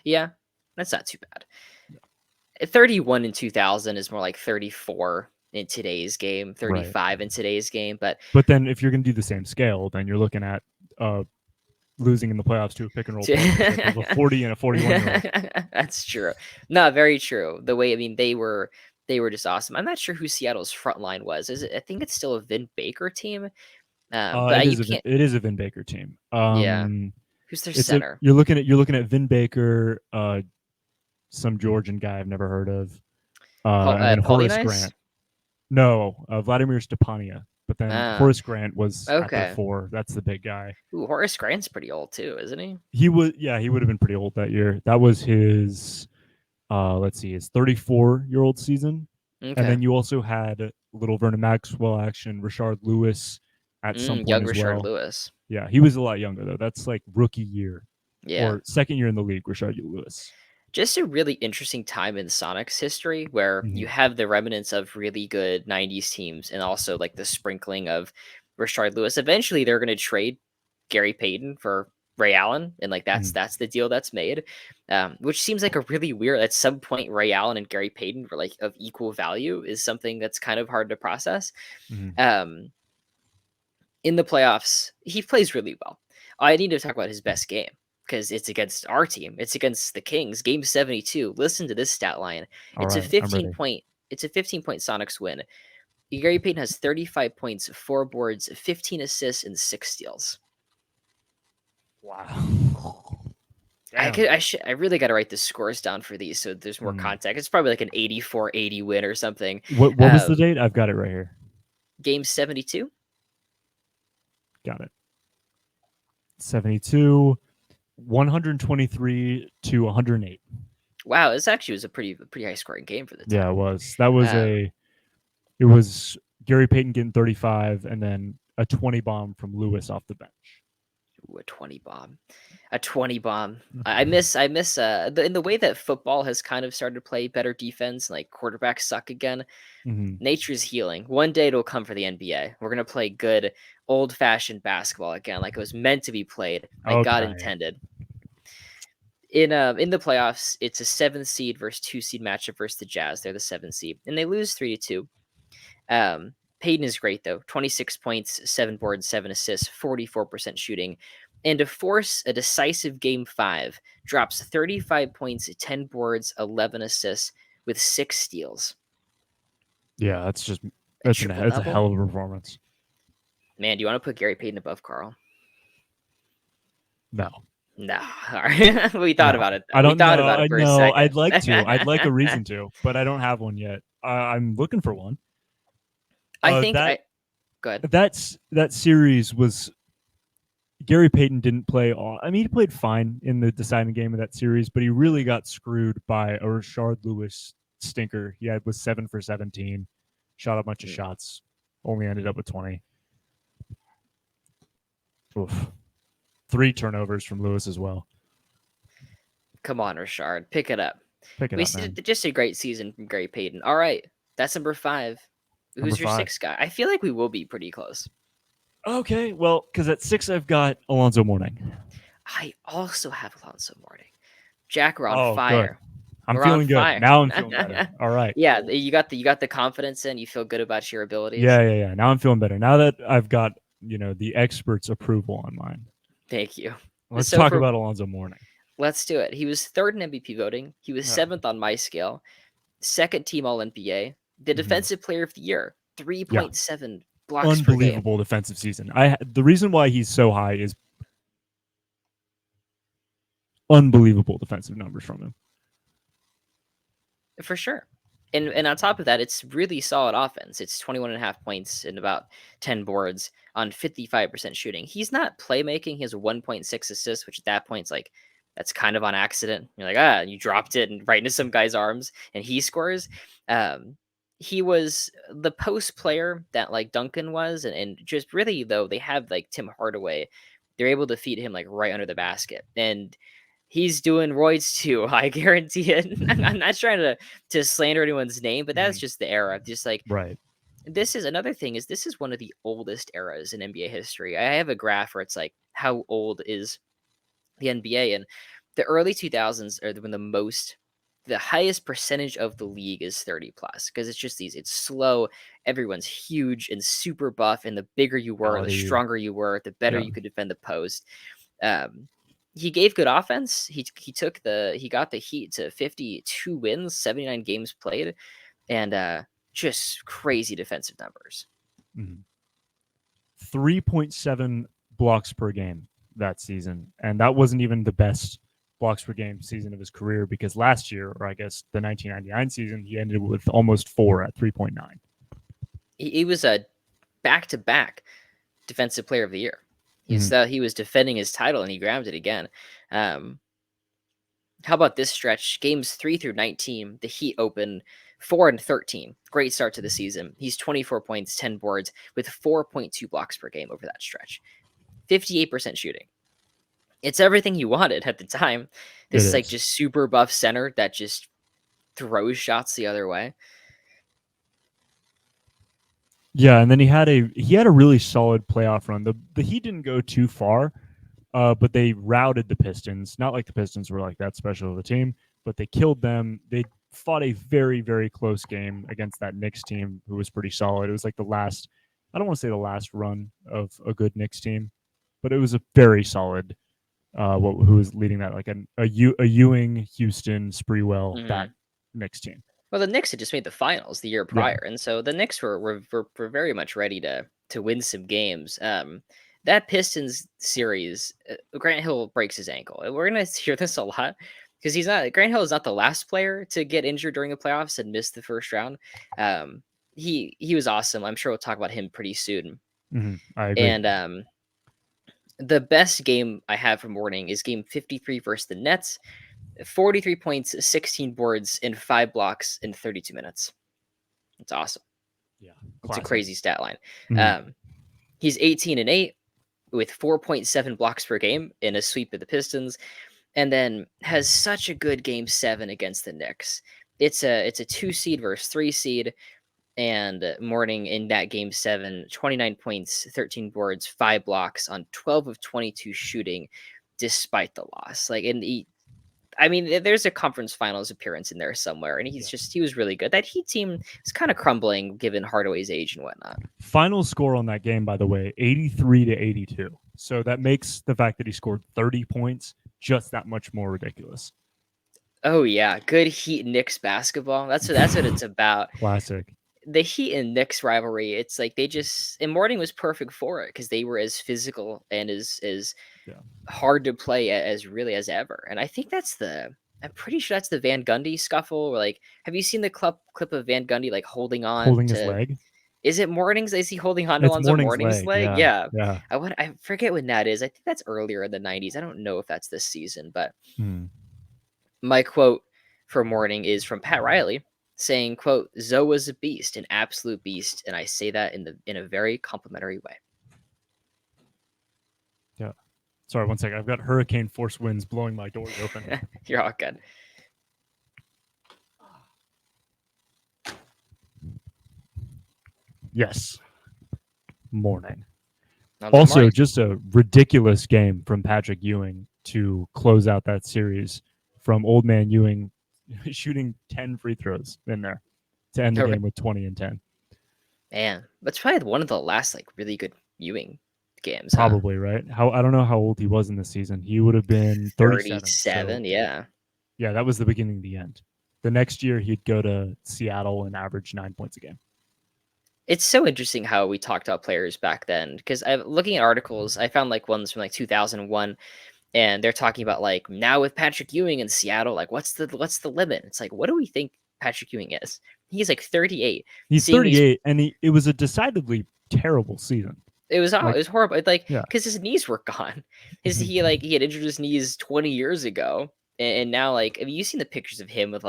yeah, that's not too bad. 31 in 2000 is more like 34 in today's game, Right. 35 in today's game. But But then if you're going to do the same scale, then you're looking at losing in the playoffs to a pick and roll partnership of a 40 and a 41-year-old. That's true. No, very true. The way, I mean, they were just awesome. I'm not sure who Seattle's front line was. Is it? I think it's still a Vin Baker team. But you can't. It is a Vin Baker team. Yeah. Who's their It's a center? you're looking at Vin Baker, some Georgian guy I've never heard of, and then Paulie Horace Nice. Grant. No, Vladimir Stepania. But then Ah, Horace Grant was at their okay. four. That's the big guy. Ooh, Horace Grant's pretty old too, isn't he? He was he would have been pretty old that year. That was his let's see, his 34-year-old season. And Okay. then you also had little Vernon Maxwell action, Rashard Lewis at some point Young as Richard well. Lewis. Yeah, he was a lot younger though. That's like rookie year Yeah. or second year in the league, Rashard Lewis. Just a really interesting time in Sonic's history where you Mm-hmm. have the remnants of really good 90s teams and also like the sprinkling of Rashard Lewis. Eventually they're going to trade Gary Payton for Ray Allen, and like Mm-hmm. that's the deal that's made. Which seems like a really weird, at some point Ray Allen and Gary Payton were like of equal value, is something that's kind of hard to process. Mm-hmm. Um in the playoffs, he plays really well. I need to talk about his best game because it's against our team. It's against the Kings. Game 72. Listen to this stat line. All It's a right, I'm 15 ready. point it's a 15-point Sonics win. Gary Payton has 35 points, 4 boards, 15 assists, and 6 steals. Wow. Damn. I really got to write the scores down for these so there's more Mm. context. It's probably like an 84-80 win or something. What was the date? I've got it right here. Game 72. Got it. 72, 123 to 108. Wow, this actually was a pretty high scoring game for the time. Yeah, it was. That was Um, it was Gary Payton getting 35 and then a 20 bomb from Lewis off the bench. Ooh, a 20 bomb. A 20 bomb. I miss in the way that football has kind of started to play better defense, like quarterbacks suck again. Mm-hmm. Nature's healing. One day it'll come for the NBA. We're gonna play good old-fashioned basketball again, like it was meant to be played, like God Okay. intended. In the playoffs, it's a 7th seed versus 2 seed matchup versus the Jazz. They're the 7th seed, and they lose 3-2. Payton is great though. 26 points, 7 boards, 7 assists, 44% shooting. And to force a decisive game 5, drops 35 points, 10 boards, 11 assists with 6 steals. Yeah, that's A a triple-double? hell of a performance. Man, do you want to put Gary Payton above Carl? No. No. All right. We thought No. about it. I We don't thought know. about it I for a know. second. I'd like to. I'd like a reason to, but I don't have one yet. I'm looking for one. I think That I go ahead. that series was Gary Payton didn't play all. I mean, he played fine in the deciding game of that series, but he really got screwed by a Rashard Lewis stinker. He was 7 for 17, shot a bunch of shots, only ended up with 20. Oof. 3 turnovers from Lewis as well. Come on, Richard. Pick it up. Pick it up, man. Just a great season from Gary Payton. All right. That's number 5. Number Who's your 5. 6th guy? I feel like we will be pretty close. Okay, well, because at 6 I've got Alonzo Mourning. I also have Alonso Mourning. Jack, we're on Oh, fire. good. I'm We're feeling on good. fire. Now I'm feeling better. All right. Yeah, you got the confidence in. You feel good about your abilities. Yeah. Now I'm feeling better. Now that I've got, the experts' approval on mine. Thank you. Let's So talk for about Alonzo Mourning. Let's do it. He was 3rd in MVP voting. He was 7th on my scale. 2nd team All NBA. The Defensive Player of the Year. 3.7 blocks per game. Unbelievable defensive season. The reason why he's so high is unbelievable defensive numbers from him. For sure. And on top of that, it's really solid offense. It's 21.5 points and about 10 boards on 55% shooting. He's not playmaking. He has 1.6 assists, which at that point is like, that's kind of on accident. You're like, you dropped it and right into some guy's arms and he scores. He was the post player that like Duncan was. And just really, though, they have like Tim Hardaway. They're able to feed him like right under the basket. And he's doing roids too. I guarantee it. I'm not trying to slander anyone's name, but that's just the era. Just like Right. this is another thing is this is one of the oldest eras in NBA history. I have a graph where it's like how old is the NBA, and the early 2000s are when the highest percentage of the league is 30 plus because it's just it's slow. Everyone's huge and super buff, and the bigger you were, the Quality. stronger you were, the better Yeah. you could defend the post. He gave good offense. He got the Heat to 52 wins, 79 games played, and just crazy defensive numbers. 3.7 blocks per game that season, and that wasn't even the best blocks per game season of his career, because last year, or I guess the 1999 season, he ended with almost 4 at 3.9. He was a back-to-back defensive player of the year. He was defending his title and he grabbed it again. How about this stretch? Games 3 through 19, the Heat open 4-13. Great start to the season. He's 24 points, 10 boards with 4.2 blocks per game over that stretch. 58% shooting. It's everything you wanted at the time. This is like just super buff center that just throws shots the other way. Yeah, and then he had a really solid playoff run. The Heat didn't go too far, but they routed the Pistons. Not like the Pistons were like that special of a team, but they killed them. They fought a very, very close game against that Knicks team, who was pretty solid. It was like the last, I don't want to say the last run of a good Knicks team, but it was a very solid. Who was leading that? Like a Ewing, Houston, Sprewell, that Knicks team. Well, the Knicks had just made the finals the year prior, and so the Knicks were very much ready to win some games. That Pistons series, Grant Hill breaks his ankle. We're gonna hear this a lot because Grant Hill is not the last player to get injured during the playoffs and miss the first round. He was awesome. I'm sure we'll talk about him pretty soon. I agree. And the best game I have from Morning is game 53 versus the Nets. 43 points, 16 boards, and 5 blocks in 32 minutes. It's awesome. Yeah, it's a crazy stat line. He's 18-8 with 4.7 blocks per game in a sweep of the Pistons, and then has such a good game 7 against the Knicks. It's a 2 seed versus 3 seed, and Morning in that game 7, 29 points, 13 boards, 5 blocks on 12 of 22 shooting, despite the loss. There's a conference finals appearance in there somewhere, and he was really good. That Heat team is kind of crumbling given Hardaway's age and whatnot. Final score on that game, by the way, 83-82. So that makes the fact that he scored 30 points just that much more ridiculous. Oh yeah, good Heat Knicks basketball. That's what it's about. Classic. The Heat and Knicks rivalry, it's like and Morning was perfect for it because they were as physical and as hard to play as ever. And I think I'm pretty sure that's the Van Gundy scuffle. Where, have you seen the clip of Van Gundy holding his leg? Is it Morning's? Is he holding on to Morning's leg? Yeah. I forget when that is. I think that's earlier in the 90s. I don't know if that's this season, but my quote for Morning is from Pat Riley, saying, quote, "Zoe was a beast, an absolute beast, and I say that in a very complimentary way." Yeah. Sorry, one second. I've got hurricane force winds blowing my doors open. You're all good. Yes. Morning. Also, morning. Just a ridiculous game from Patrick Ewing to close out that series, from old man Ewing shooting 10 free throws in there to end the game with 20 and 10. Man, that's probably one of the last really good Ewing games. Probably, right? I don't know how old he was in this season. He would have been 37. Yeah. Yeah, that was the beginning of the end. The next year, he'd go to Seattle and average 9 points a game. It's so interesting how we talked about players back then, because I'm looking at articles. I found ones from 2001, and they're talking about now with Patrick Ewing in Seattle, what's the limit? It's what do we think Patrick Ewing is? He's 38. He's 38, and it was a decidedly terrible season. It was horrible. Because his knees were gone. He had injured his knees 20 years ago, and now have you seen the pictures of him with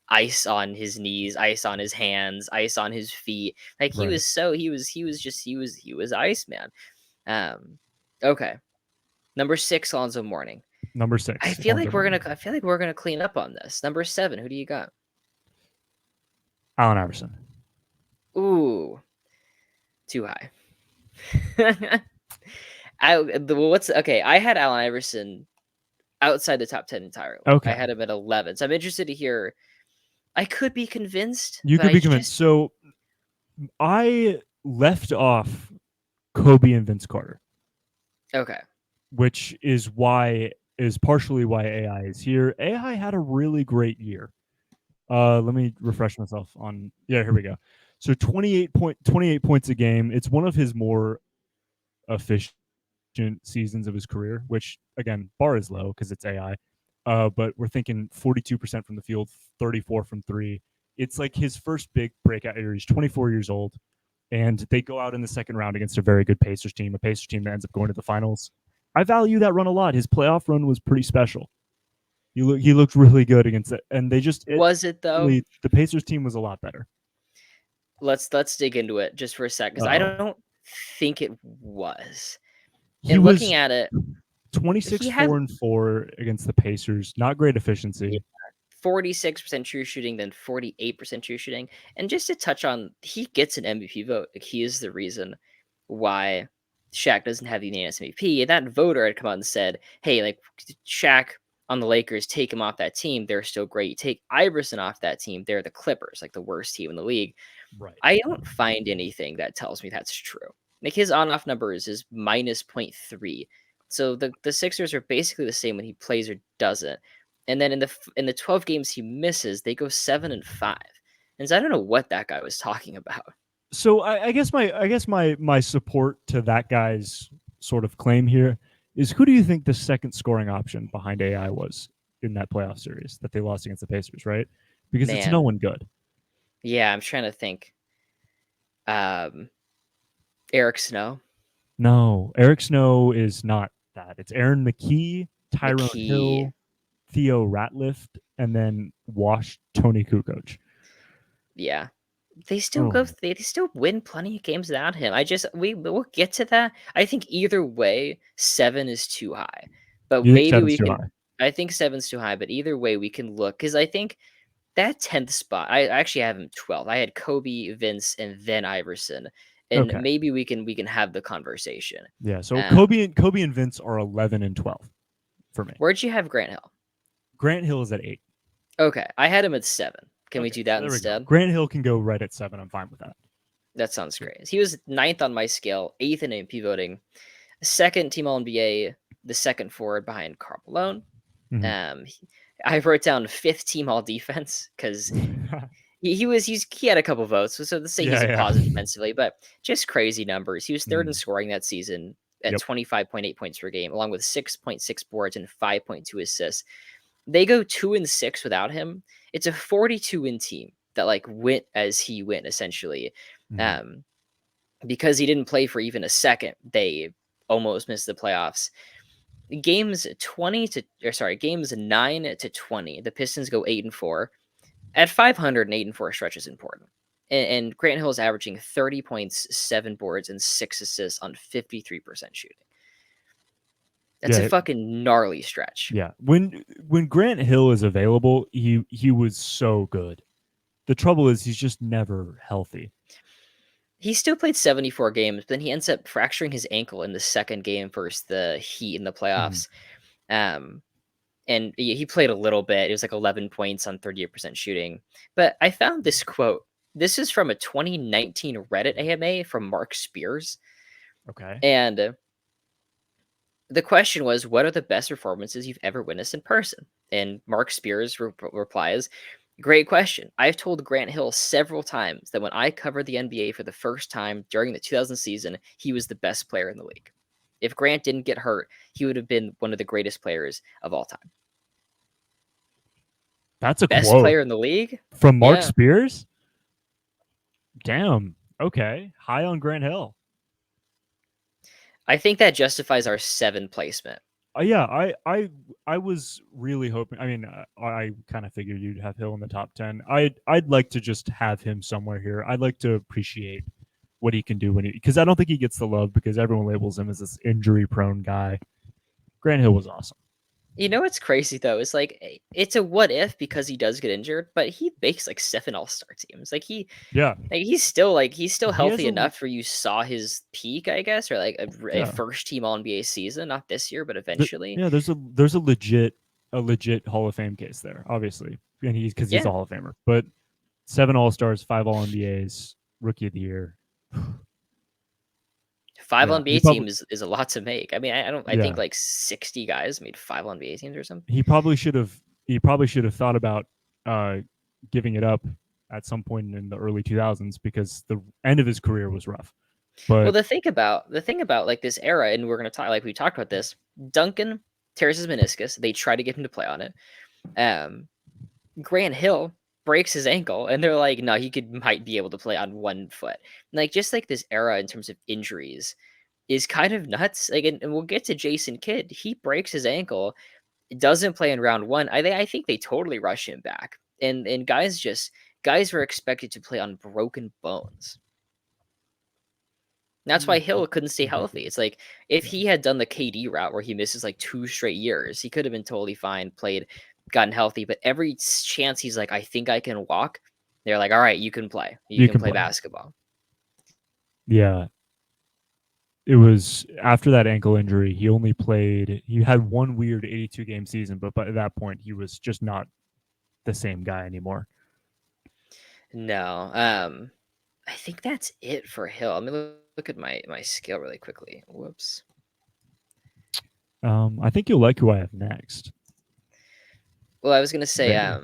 ice on his knees, ice on his hands, ice on his feet? He was Iceman. Okay. Number 6, Alonzo Mourning. Number 6. I feel like we're gonna clean up on this. Number 7, who do you got? Allen Iverson. Ooh, too high. I had Allen Iverson outside the top 10 entirely. Okay. I had him at 11. So I'm interested to hear. I could be convinced. You could be convinced. So I left off Kobe and Vince Carter. Okay. which is partially why AI is here. AI had a really great year. Let me refresh myself on. Yeah, here we go. So 28 points a game. It's one of his more efficient seasons of his career, which again, bar is low because it's AI. But we're thinking 42% from the field, 34 from three. It's like his first big breakout year. He's 24 years old, and they go out in the second round against a very good Pacers team, a Pacers team that ends up going to the finals. I value that run a lot. His playoff run was pretty special. He looked really good against it, and Was it though? really, the Pacers team was a lot better. Let's dig into it just for a sec because I Oh, don't think it was. he And looking was at it, 26 he had 4 and 4 against the Pacers. Not great efficiency. 46% true shooting, then 48% true shooting. And just to touch on, he gets an MVP vote. Like, he is the reason why Shaq doesn't have the unanimous MVP. And that voter had come out and said, hey, like Shaq on the Lakers, take him off that team. They're still great. You take Iverson off that team. They're the Clippers, like the worst team in the league. Right. I don't find anything that tells me that's true. Like his on-off numbers is minus zero point 0.3. So the Sixers are basically the same when he plays or doesn't. And then in the 12 games he misses, they go 7-5. And so I don't know what that guy was talking about. So I guess my support to that guy's sort of claim here is, who do you think the second scoring option behind AI was in that playoff series that they lost against the Pacers, right? Because it's no Man. one good. Yeah, I'm trying to think. Um Eric Snow, No, Eric Snow is not that. It's Aaron McKee, Tyrone McKee. Hill, Theo Ratliff, and then Wash Tony Kukoc. Yeah. They still go Oh, they still win plenty of games without him. We'll get to that. I think either way, 7 is too high. But you think maybe seven's we too can high? I think seven's too high, but either way we can look because I think that 10th spot, I actually have him 12th. I had Kobe, Vince, and then Iverson. And Okay. maybe we can have the conversation. Yeah. So Um, Kobe and Vince are 11 and 12 for me. where'd you have Grant Hill? Grant Hill is at 8. Okay, I had him at 7. Can we Okay, do so that there we go. instead? Grant Hill can go right at 7. I'm fine with that. That sounds great. He was ninth on my scale, eighth in AP voting, second team All NBA, the second forward behind Karl Malone. Mhm. I wrote down fifth team All Defense because he had a couple votes, so let's say he's Yeah, a yeah. positive defensively, but just crazy numbers. He was third in Mm, scoring that season at yep. 25.8 points per game, along with 6.6 boards and 5.2 assists. They go 2-6 without him. It's a 42 win team that like went as he went essentially. Mhm. Um, because he didn't play for even a second, they almost missed the playoffs. Games 9 to 20, the Pistons go 8-4. At 500, 8-4 stretch is important. And Grant Hill is averaging 30 points, 7 boards, and 6 assists on 53% shooting. That's a Yeah, fucking gnarly stretch. yeah. When Grant Hill is available, he was so good. The trouble is he's just never healthy. He still played 74 games, but then he ends up fracturing his ankle in the second game versus the Heat in the Mhm. playoffs. Um, and he played a little bit. It was like 11 points on 38% shooting. But I found this quote. This is from a 2019 Reddit AMA from Mark Spears. Okay. And the question was, what are the best performances you've ever witnessed in person? And Mark Spears replies, great question. I've told Grant Hill several times that when I covered the NBA for the first time during the 2000 season, he was the best player in the league. If Grant didn't get hurt, he would have been one of the greatest players of all time. That's a Best quote player in the league? from Mark Yeah. Spears? Damn. Okay. High on Grant Hill. I think that justifies our 7 placement. Yeah, I was really hoping. I mean, I kind of figured you'd have Hill in the top 10. I'd like to just have him somewhere here. I'd like to appreciate what he can do when he, because I don't think he gets the love because everyone labels him as this injury prone guy. Grant Hill was awesome. You know what's crazy though? It's like it's a what if because he does get injured, but he makes like 7 all-star teams. Yeah, He's still he has healthy a enough where you saw his peak, I guess, or like a yeah. first team All NBA season, not this year, but eventually. Yeah, there's a legit Hall of Fame case there, obviously, and he's because he's a Yeah, Hall of Famer. But 7 All Stars, 5 All NBAs, Rookie of the Year. 5 Yeah, NBA teams is a lot to make. I mean, I don't. I think yeah, like 60 guys made 5 NBA teams or something. he probably should have thought about uh, giving it up at some point in the early 2000s because the end of his career was rough. Well, But the thing about like this era, and we're gonna talk like we talked about this. Duncan tears his meniscus. They try to get him to play on it. Um, Grant Hill breaks his ankle, and they're like, no, he might be able to play on one foot. Like just like this era in terms of injuries is kind of nuts. Like, and we'll get to Jason Kidd. He breaks his ankle, doesn't play in round one. I think they totally rush him back, and guys were expected to play on broken bones. That's why Hill couldn't stay healthy. ridiculous. It's like if Yeah, he had done the KD route where he misses like 2 straight years, he could have been totally fine, played, gotten healthy. But every chance he's like, I think I can walk, they're like, all right, you can play. You you can can play play. basketball. Yeah, it was after that ankle injury. He only played. He had one weird 82 game season, but by that point, he was just not the same guy anymore. No. I think that's it for Hill. Let me look at my scale really quickly. Whoops. I think you'll like who I have next. Well, I was gonna say, There.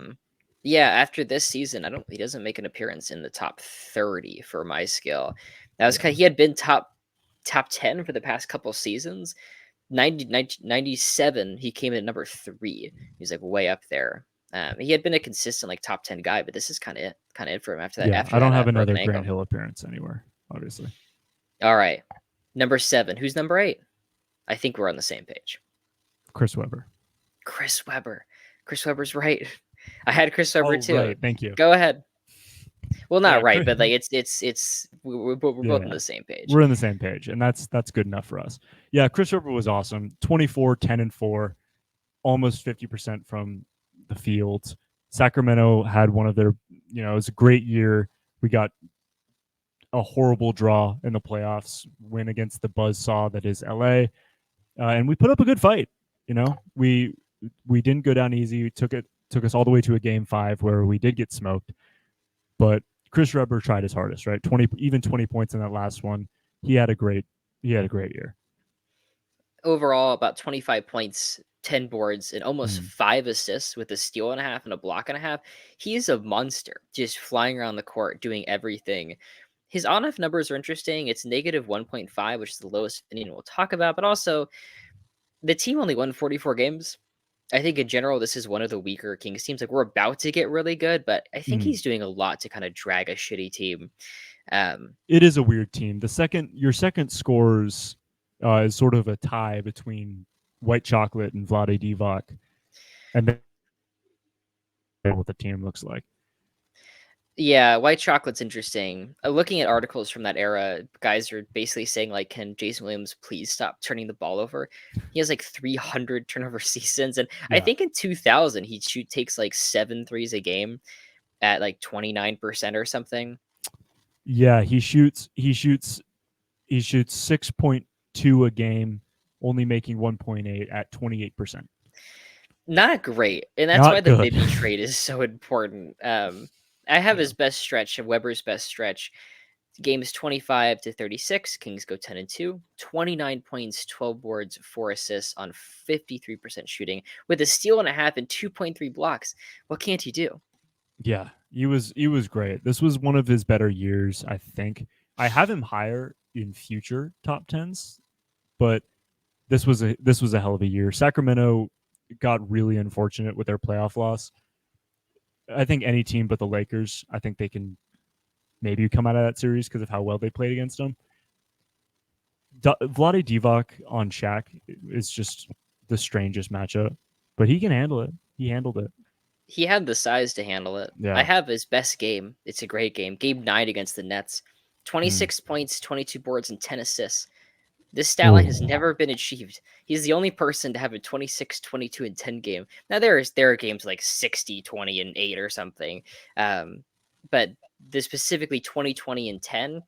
yeah, after this season, he doesn't make an appearance in the top 30 for my skill. That was Yeah. kind. He had been top 10 for the past couple seasons. 97, he came in at number 3. He's like way up there. He had been a consistent like top 10 guy, but this is kind of it for him after that Yeah. after I don't that have broken another Grant ankle. Hill appearance anywhere, obviously. All right, number 7. Who's number 8? I think we're on the same page. Chris Webber. Chris Webber. Chris Webber's right. I had Chris Webber Oh, too. right. Thank you. Go ahead. Well, not Yeah. right, but like it's we're both on Yeah. the same page. We're on the same page, and that's good enough for us. Yeah, Chris Webber was awesome. 24, 10, and 4, almost 50% from the field. Sacramento had one of their, it was a great year. We got a horrible draw in the playoffs, win against the buzzsaw that is LA, and we put up a good fight. We didn't go down easy. Took us all the way to a game 5 where we did get smoked, but Chris Webber tried his hardest. Right, 20 points in that last one. He had a great year. Overall, about 25 points, 10 boards, and almost Mm. 5 assists with a steal and a half and a block and a half. He is a monster, just flying around the court, doing everything. His on-off numbers are interesting. It's negative 1.5, which is the lowest anyone we'll talk about, but also the team only won 44 games. I think in general, this is one of the weaker Kings teams. Like we're about to get really good, but I think Mm. he's doing a lot to kind of drag a shitty team. Um, It is a weird team. Your second scores is sort of a tie between White Chocolate and Vlade Divac, and then what the team looks like. Yeah, white chocolate's interesting. Looking at articles from that era, guys are basically saying like, "Can Jason Williams please stop turning the ball over?" He has like 300 turnover seasons, and I Yeah, think in 2000 takes like 7 threes a game at like 29% or something. yeah. He shoots 6.2 a game, only making 1.8 at 28%. Not great, and that's why Not the good. Bibby trade is so important. I have Yeah, his best stretch, Weber's best stretch. Games 25 to 36, Kings go 10 and 2, 29 points, 12 boards, 4 assists on 53% shooting with a steal and a half and 2.3 blocks. What can't he do? yeah. He was great. This was one of his better years, I think. I have him higher in future top tens, but this was a hell of a year. Sacramento got really unfortunate with their playoff loss. I think any team but the Lakers, I think they can maybe come out of that series because of how well they played against them. Vlade Divac on Shaq is just the strangest matchup, but he can handle it. He handled it. He had the size to handle it. I Yeah. have his best game. It's a great game. Game 9 against the Nets. Mm. 26 points, 22 boards, and 10 assists. This stat line has Ooh. never been achieved. He's the only person to have a 26, 22, and 10 game. Now there are games like 60, 20, and 8 or something. But the specifically 20, 20, and 10,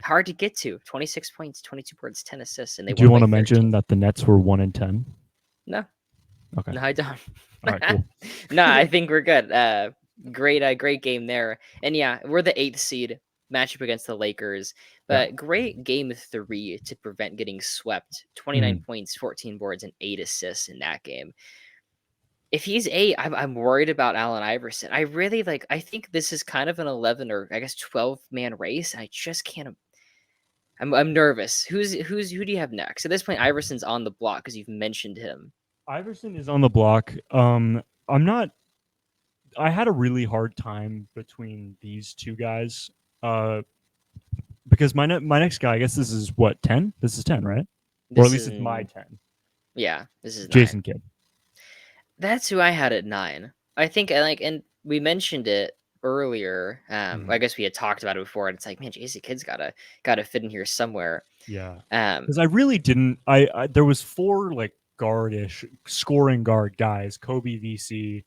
hard to get to. 26 points, 22 boards, 10 assists, and they Do you won want by to 13. mention that the Nets were 1-10? No, Okay. no, I don't. All right. Cool. No, I think we're good. Great game there. And yeah, we're the 8th seed. matchup against the Lakers, Yeah. but great game 3 to prevent getting swept. 29 Mhm. points, 14 boards, and 8 assists in that game. If he's 8, I'm worried about Allen Iverson. I really like. I think this is kind of an 11 or I guess 12-man race. I just can't. I'm nervous. Who do you have next? At this point, Iverson's on the block because you've mentioned him. Iverson is on the block. I'm not. I had a really hard time between these two guys, uh, because my next guy. I guess this is what 10. This is 10, right? Or at This least is it's my 10. yeah, this is 9. Jason Kidd. That's who I had at 9. I think and we mentioned it earlier. I Mhm. guess we had talked about it before, and it's like, man, Jason Kidd's gotta fit in here somewhere. Yeah, Um, because I really didn't. There was four like guardish scoring guard guys: Kobe, VC,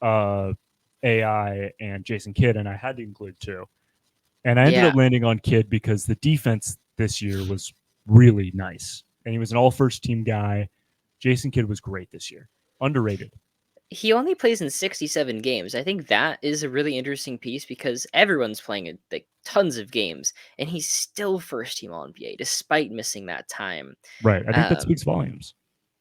uh, AI, and Jason Kidd, and I had to include two. And I ended yeah, up landing on Kidd because the defense this year was really nice, and he was an all first team guy. Jason Kidd was great this year, underrated. he only plays in 67 games. I think that is a really interesting piece because everyone's playing like tons of games, and he's still first team All NBA despite missing that time. Right, I think that Um, speaks volumes.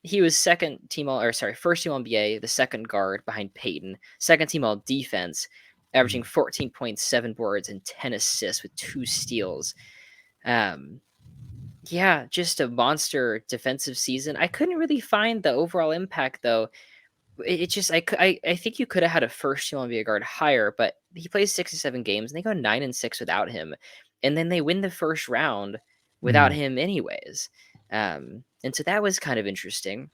he was first team All NBA, the second guard behind Peyton, second team All Defense, averaging Mhm. 14.7 boards and 10 assists with 2 steals. Um, yeah, just a monster defensive season. I couldn't really find the overall impact though. It just I think you could have had a first team NBA guard higher, but he plays 67 games and they go 9-6 without him, and then they win the first round without Mhm. him anyways. And so that was kind of interesting.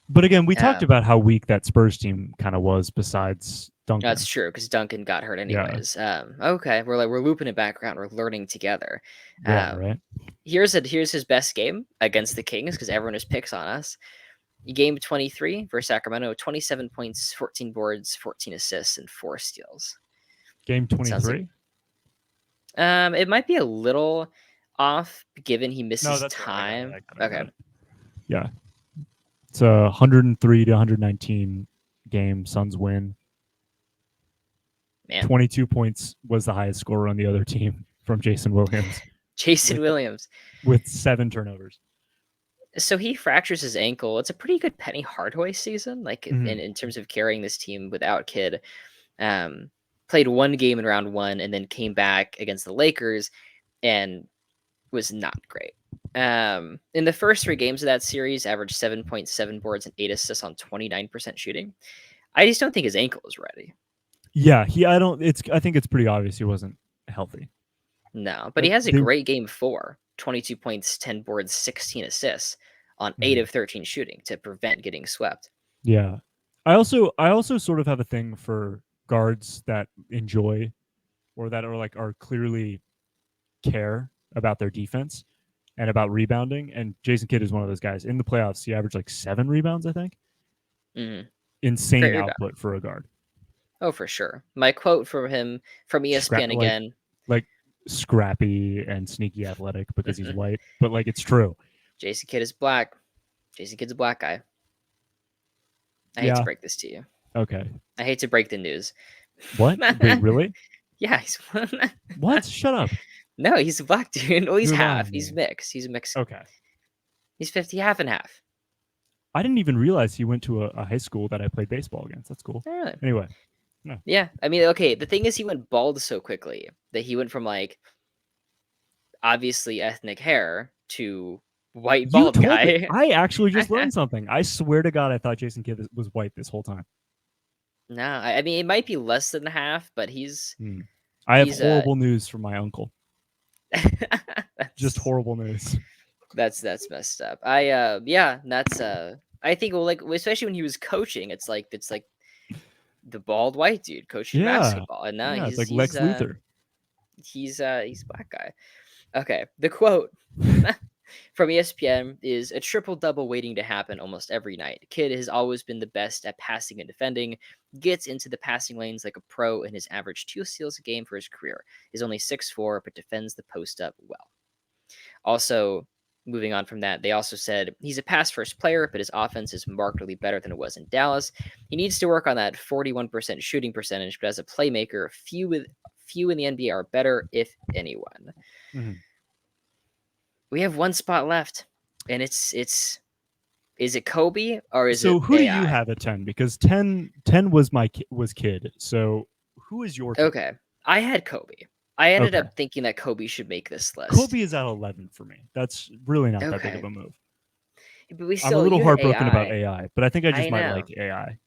But again, we talked Um, about how weak that Spurs team kind of was. Besides that's Duncan, true because Duncan got hurt yeah, anyways. Okay, we're looping it back around. We're learning together. yeah, Um, right. here's his best game against the Kings because everyone just picks on us. Game 23 for Sacramento, 27 points, 14 boards, 14 assists, and 4 steals. Game Sounds like 23. it might be a little off given he No, misses that's right. I got it. time. I got it. I Okay, got it. Yeah, it's a 103 to 119 game. Suns win. man. 22 points was the highest scorer on the other team from Jason Williams Jason with Williams. 7 turnovers. So he fractures his ankle. It's a pretty good Penny Hardaway season, like Mhm. in terms of carrying this team without Kid. Um, played one game in round 1 and then came back against the Lakers and was not great. In the first 3 games of that series, averaged 7.7 boards and 8 assists on 29% shooting. I just don't think his ankle is ready. Yeah, he. I don't. It's. I think it's pretty obvious he wasn't healthy. No, but he Like has a they. great game 4, 22 points, 10 boards, 16 assists on 8 Mhm. of 13 shooting to prevent getting swept. Yeah, I also sort of have a thing for guards that enjoy or that are clearly care about their defense and about rebounding. And Jason Kidd is one of those guys. In the playoffs, he averaged like 7 rebounds, I think. Mhm. Great Insane rebound. output for a guard. Oh, for sure. My quote from him from Scrap ESPN like again. like scrappy and sneaky athletic because he's white, but like it's true. Jason Kidd is black. Jason Kidd's a black guy. I hate to Yeah. break this to you. Okay. I hate to break the news. What? Wait, really? Yeah, he's What? Shut up. no, he's a black dude. Well, he's You're half. lying to He's me. mixed. He's a mixed. Okay. He's 50, half and half. I didn't even realize he went to a high school that I played baseball against. That's cool. Oh, really? Anyway, no. Yeah. I mean, okay. The thing is, he went bald so quickly that he went from like obviously ethnic hair to white You bald told me. guy. I actually just learned something. I swear to God, I thought Jason Kidd was white this whole time. No, I mean it might be less than half, but he's Hmm. I have he's horrible news from my uncle. Just that's horrible news. that's messed up. Yeah, that's I think well like especially when he was coaching, it's like the bald white dude coaching Yeah. basketball, and now Yeah. It's he's like he's Lex uh Luthor. he's black guy. Okay, the quote from ESPN is a triple double waiting to happen almost every night. Kid has always been the best at passing and defending, gets into the passing lanes like a pro, and has averaged 2 steals a game for his career. He's only 6'4", but defends the post up well. Also, moving on from that, they also said he's a pass first player, but his offense is markedly better than it was in Dallas. He needs to work on that 41% shooting percentage, but as a playmaker, few in the NBA are better, if anyone. Mhm. We have one spot left, and it's is it Kobe or is So it who do you AI? have at 10? Because 10 was was kid. So who is your 10? Okay, I had Kobe. I ended Okay. up thinking that Kobe should make this list. Kobe is at 11 for me. That's really not that big of Okay, a move. but we I'm a still little you had heartbroken about AI. AI, but I think I I just might know. like AI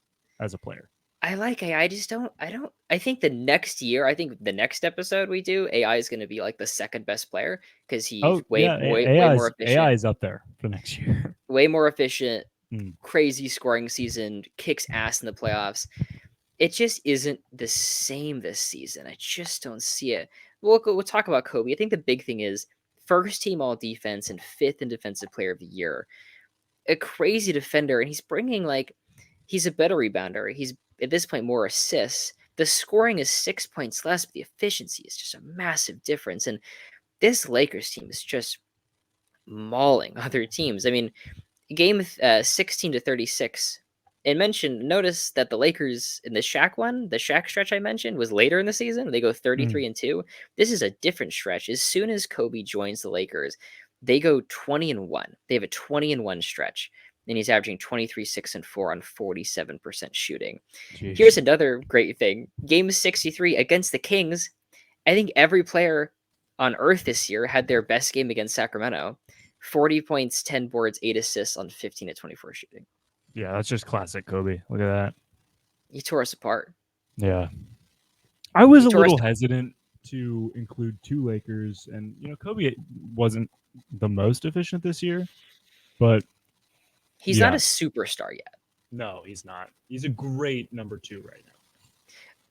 as a player. I like AI. I just don't. I don't. I think the next year, I think the next episode we do, AI is going to be like the second best player because he's Oh yeah, way more AI efficient, is up there for next year. way more efficient. Mm. Crazy scoring season, kicks ass in the playoffs. It just isn't the same this season. I just don't see it. We'll talk about Kobe. I think the big thing is first team all defense and fifth in defensive player of the year. A crazy defender, and he's bringing like he's a better rebounder. He's at this point more assists. The scoring is 6 points less, but the efficiency is just a massive difference. And this Lakers team is just mauling other teams. I mean, game 16 to 36. And notice that the Lakers in the Shaq one, the Shaq stretch I mentioned, was later in the season. They go Mm. 33-2. This is a different stretch. As soon as Kobe joins the Lakers, they go 20-1. They have a 20-1 stretch. And he's averaging 23, 6, and 4 on 47% shooting. Here's Jeez. another great thing. Game 63 against the Kings. I think every player on earth this year had their best game against Sacramento. 40 points, 10 boards, 8 assists on 15 to 24 shooting. Yeah, that's just classic Kobe. Look at that. He tore us apart. Yeah. I was He a tore us. little hesitant to include two Lakers, and Kobe wasn't the most efficient this year, but He's not yeah, a superstar yet. no, he's not. He's a great number two right now.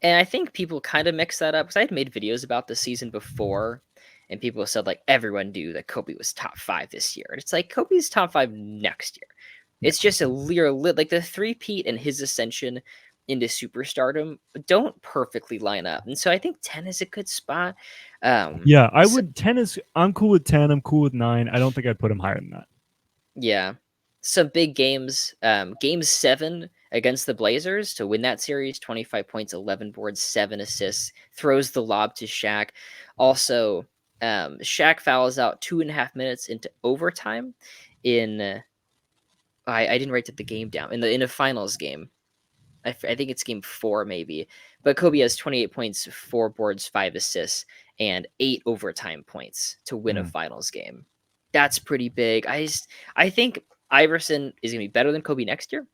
And I think people kind of mix that up because I had made videos about the season before, and people said like everyone knew that Kobe was top 5 this year, and it's like Kobe's top 5 next year. It's Yeah, just a like the three-peat and his ascension into superstardom don't perfectly line up, and so I think 10 is a good spot. yeah. I So would 10 is. I'm cool with 10. I'm cool with 9. I don't think I'd put him higher than that. yeah, some big games. Game 7 against the Blazers to win that series, 25 points, 11 boards, 7 assists, throws the lob to Shaq. Also, Shaq fouls out 2.5 minutes into overtime. In I didn't write the game down in a finals game. I think it's game 4 maybe. But Kobe has 28 points, 4 boards, 5 assists, and 8 overtime points to win a Mm. finals game. That's pretty big. I think Iverson is gonna be better than Kobe next year.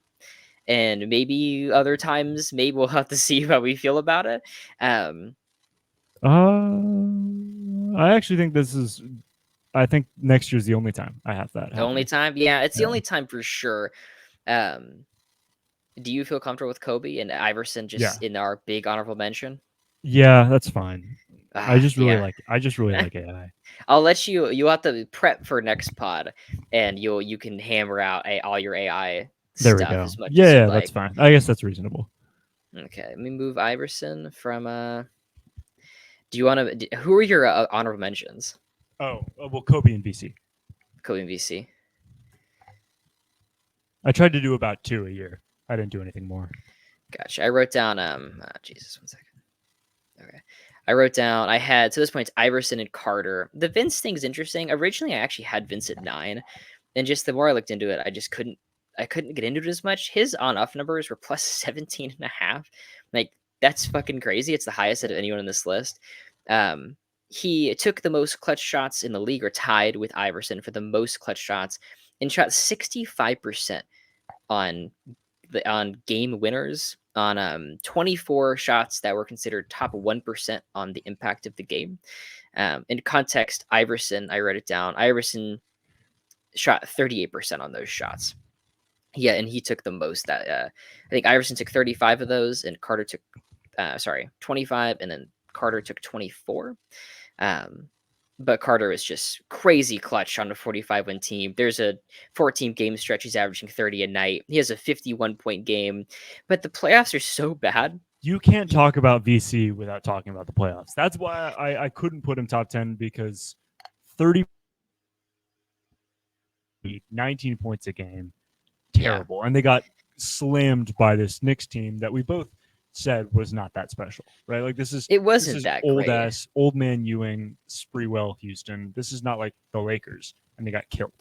And maybe other times, maybe we'll have to see how we feel about it. Um, I actually think this is. I think next year's the only time I have that the only happening. time, yeah, it's the Yeah. only time for sure. Um, do you feel comfortable with Kobe and Iverson Yeah. just in our big honorable mention? Yeah, that's fine. Yeah. I just really like AI. I'll let you. You have to prep for next pod, and you can hammer out all your AI There we stuff go. as much as Yeah, you'd yeah, that's like. fine. I guess that's reasonable. Okay, let me move Iverson from. Do you want to? Who are your honorable mentions? Oh, well, Kobe and BC. Kobe and VC. I tried to do about 2 a year. I didn't do anything more. Gotcha. I wrote down. Jesus, 1 second. Okay. I wrote down. I had to this point Iverson and Carter. The Vince thing's interesting. Originally, I actually had Vince at 9, and just the more I looked into it, I just couldn't. I couldn't get into it as much. His on-off numbers were plus 17 and a half. Like that's fucking crazy. It's the highest out of anyone on this list. Um, he took the most clutch shots in the league, or tied with Iverson for the most clutch shots, and shot 65% on on game winners on 24 shots that were considered top 1% on the impact of the game. In context, Iverson, I wrote it down. Iverson shot 38% on those shots. Yeah, and he took the most. That I think Iverson took 35 of those, and Carter took 25, and then Carter took 24. Um, but Carter is just crazy clutch on a 45-win team. There's a 14 game stretch. He's averaging 30 a night. He has a 51-point game. But the playoffs are so bad. You can't talk about VC without talking about the playoffs. That's why I couldn't put him top 10 because 30, 19 points a game, Yeah. terrible. And they got slammed by this Knicks team that we both said was not that special, right? Like It this wasn't is that old great. ass old man Ewing, Spreewell, Houston. This is not like the Lakers and they got killed.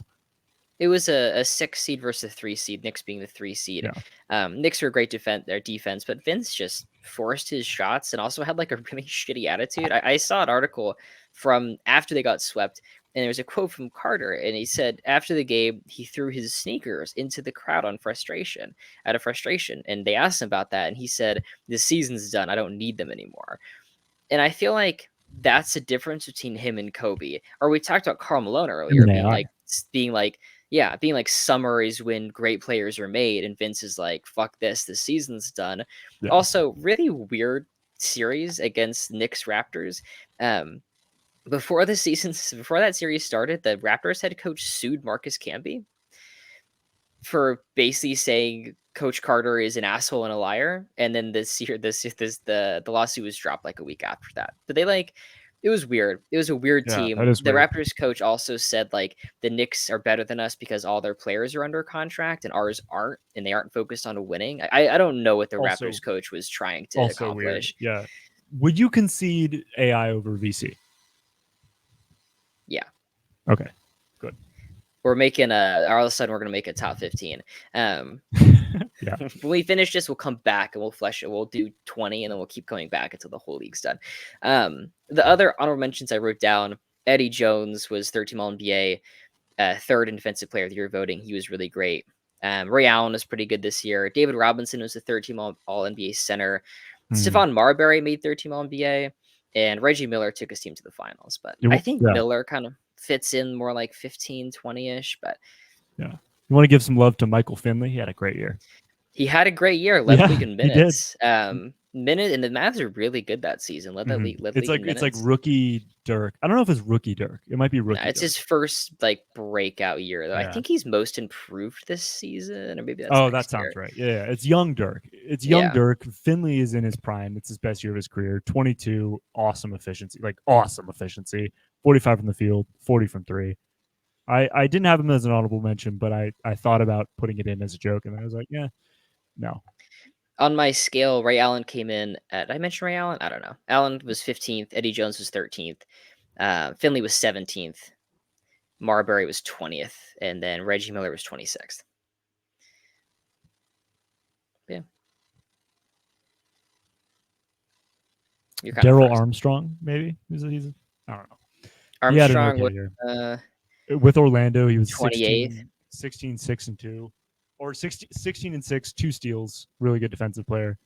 It was a 6 seed versus a 3 seed, Knicks being the 3 seed. Yeah. Knicks were great their defense, but Vince just forced his shots and also had like a really shitty attitude. I saw an article from after they got swept, and there was a quote from Carter, and he said after the game he threw his sneakers into the crowd out of frustration, and they asked him about that, and he said, "The season's done. I don't need them anymore." And I feel like that's the difference between him and Kobe. Or we talked about Karl Malone Him earlier, and AI. being like, yeah, being like summer is when great players are made, and Vince is like, fuck this, the season's done. Yeah. Also, really weird series against Knicks Raptors. Um, before before that series started, the Raptors head coach sued Marcus Camby for basically saying Coach Carter is an asshole and a liar, and then the lawsuit was dropped like a week after that. But they like it was weird. It was a weird Yeah, that team. is The weird. Raptors coach also said like the Knicks are better than us because all their players are under contract and ours aren't, and they aren't focused on winning. I don't know what the Also Raptors coach was trying to also weird. accomplish. Yeah. Would you concede AI over VC? Yeah. Okay. Good. We're making all of a sudden we're gonna make a top 15. Yeah. When we finish this, we'll come back and we'll flesh it. We'll do 20 and then we'll keep coming back until the whole league's done. The other honorable mentions I wrote down: Eddie Jones was 13 All NBA, third in Defensive Player of the Year voting. He was really great. Ray Allen was pretty good this year. David Robinson was the third team All NBA center. Stephon Marbury made third team All NBA, and Reggie Miller took his team to the finals. But I think Yeah. Miller kind of fits in more like 15, 20 ish. But Yeah. You want to give some love to Michael Finley? He had a great year. he had a great year, led the Yeah, league in he did. minutes. Minute and the Mavs are really good that season. Led the league in It's like minutes. rookie Dirk. I don't know if it's rookie Dirk. It might be rookie. It's Dirk. his first like breakout year though. I Yeah. think he's most improved this season, or maybe that's Oh, that next sounds year. right. Yeah, it's young Dirk. It's young Yeah. Dirk. Finley is in his prime. It's his best year of his career. 22, awesome efficiency. Like awesome efficiency. 45 from the field, 40 from three. I didn't have him as an honorable mention, but I thought about putting it in as a joke, and I was like, yeah, no. On my scale, Ray Allen came in at. Did I mention Ray Allen? I don't know. Allen was 15th. Eddie Jones was 13th. Finley was 17th. Marbury was 20th, and then Reggie Miller was 26th. Yeah. Daryl Armstrong, maybe. He's I don't know. Armstrong he had an okay year. With Orlando, he was 28th. 16, 6 and 2, or 16 and 6, 2 steals. Really good defensive player.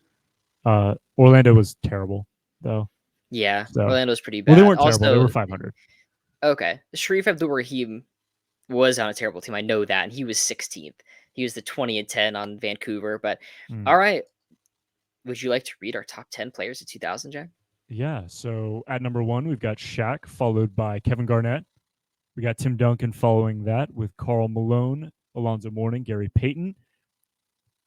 Orlando was terrible though. Yeah, so, Orlando's pretty bad. Well, they weren't also, terrible. They were 500. Okay, Sharif Abdul-Rahim was on a terrible team. I know that, and he was 16th. He was the 20 and 10 on Vancouver. But all right, would you like to read our top 10 players of 2000, Jack? Yeah. So at number 1, we've got Shaq, followed by Kevin Garnett. We got Tim Duncan following that with Karl Malone, Alonzo Mourning, Gary Payton,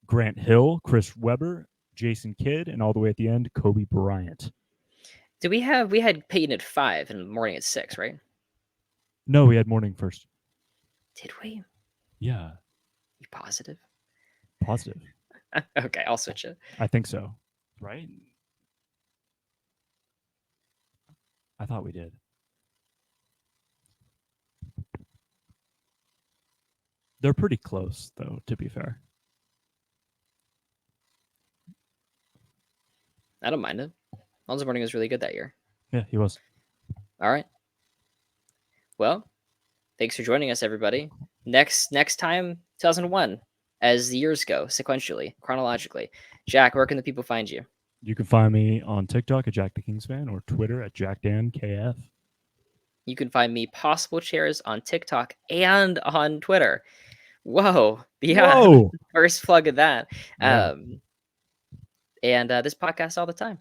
Grant Hill, Chris Webber, Jason Kidd, and all the way at the end, Kobe Bryant. We had Payton at 5 and Mourning at 6, right? No, we had Mourning first. Did we? Yeah. You positive? Positive. Okay, I'll switch it. I think so. Right? I thought we did. They're pretty close, though, to be fair. I don't mind it. Alonzo Mourning was really good that year. Yeah, he was. All right. Well, thanks for joining us, everybody. Next time, 2001, as the years go, sequentially, chronologically. Jack, where can the people find you? You can find me on TikTok at Jack the Kingsman or Twitter at JackDanKF. You can find me Possible Chairs on TikTok and on Twitter. Whoa. Yeah. Whoa. First plug of that. Yeah. And this podcast all the time.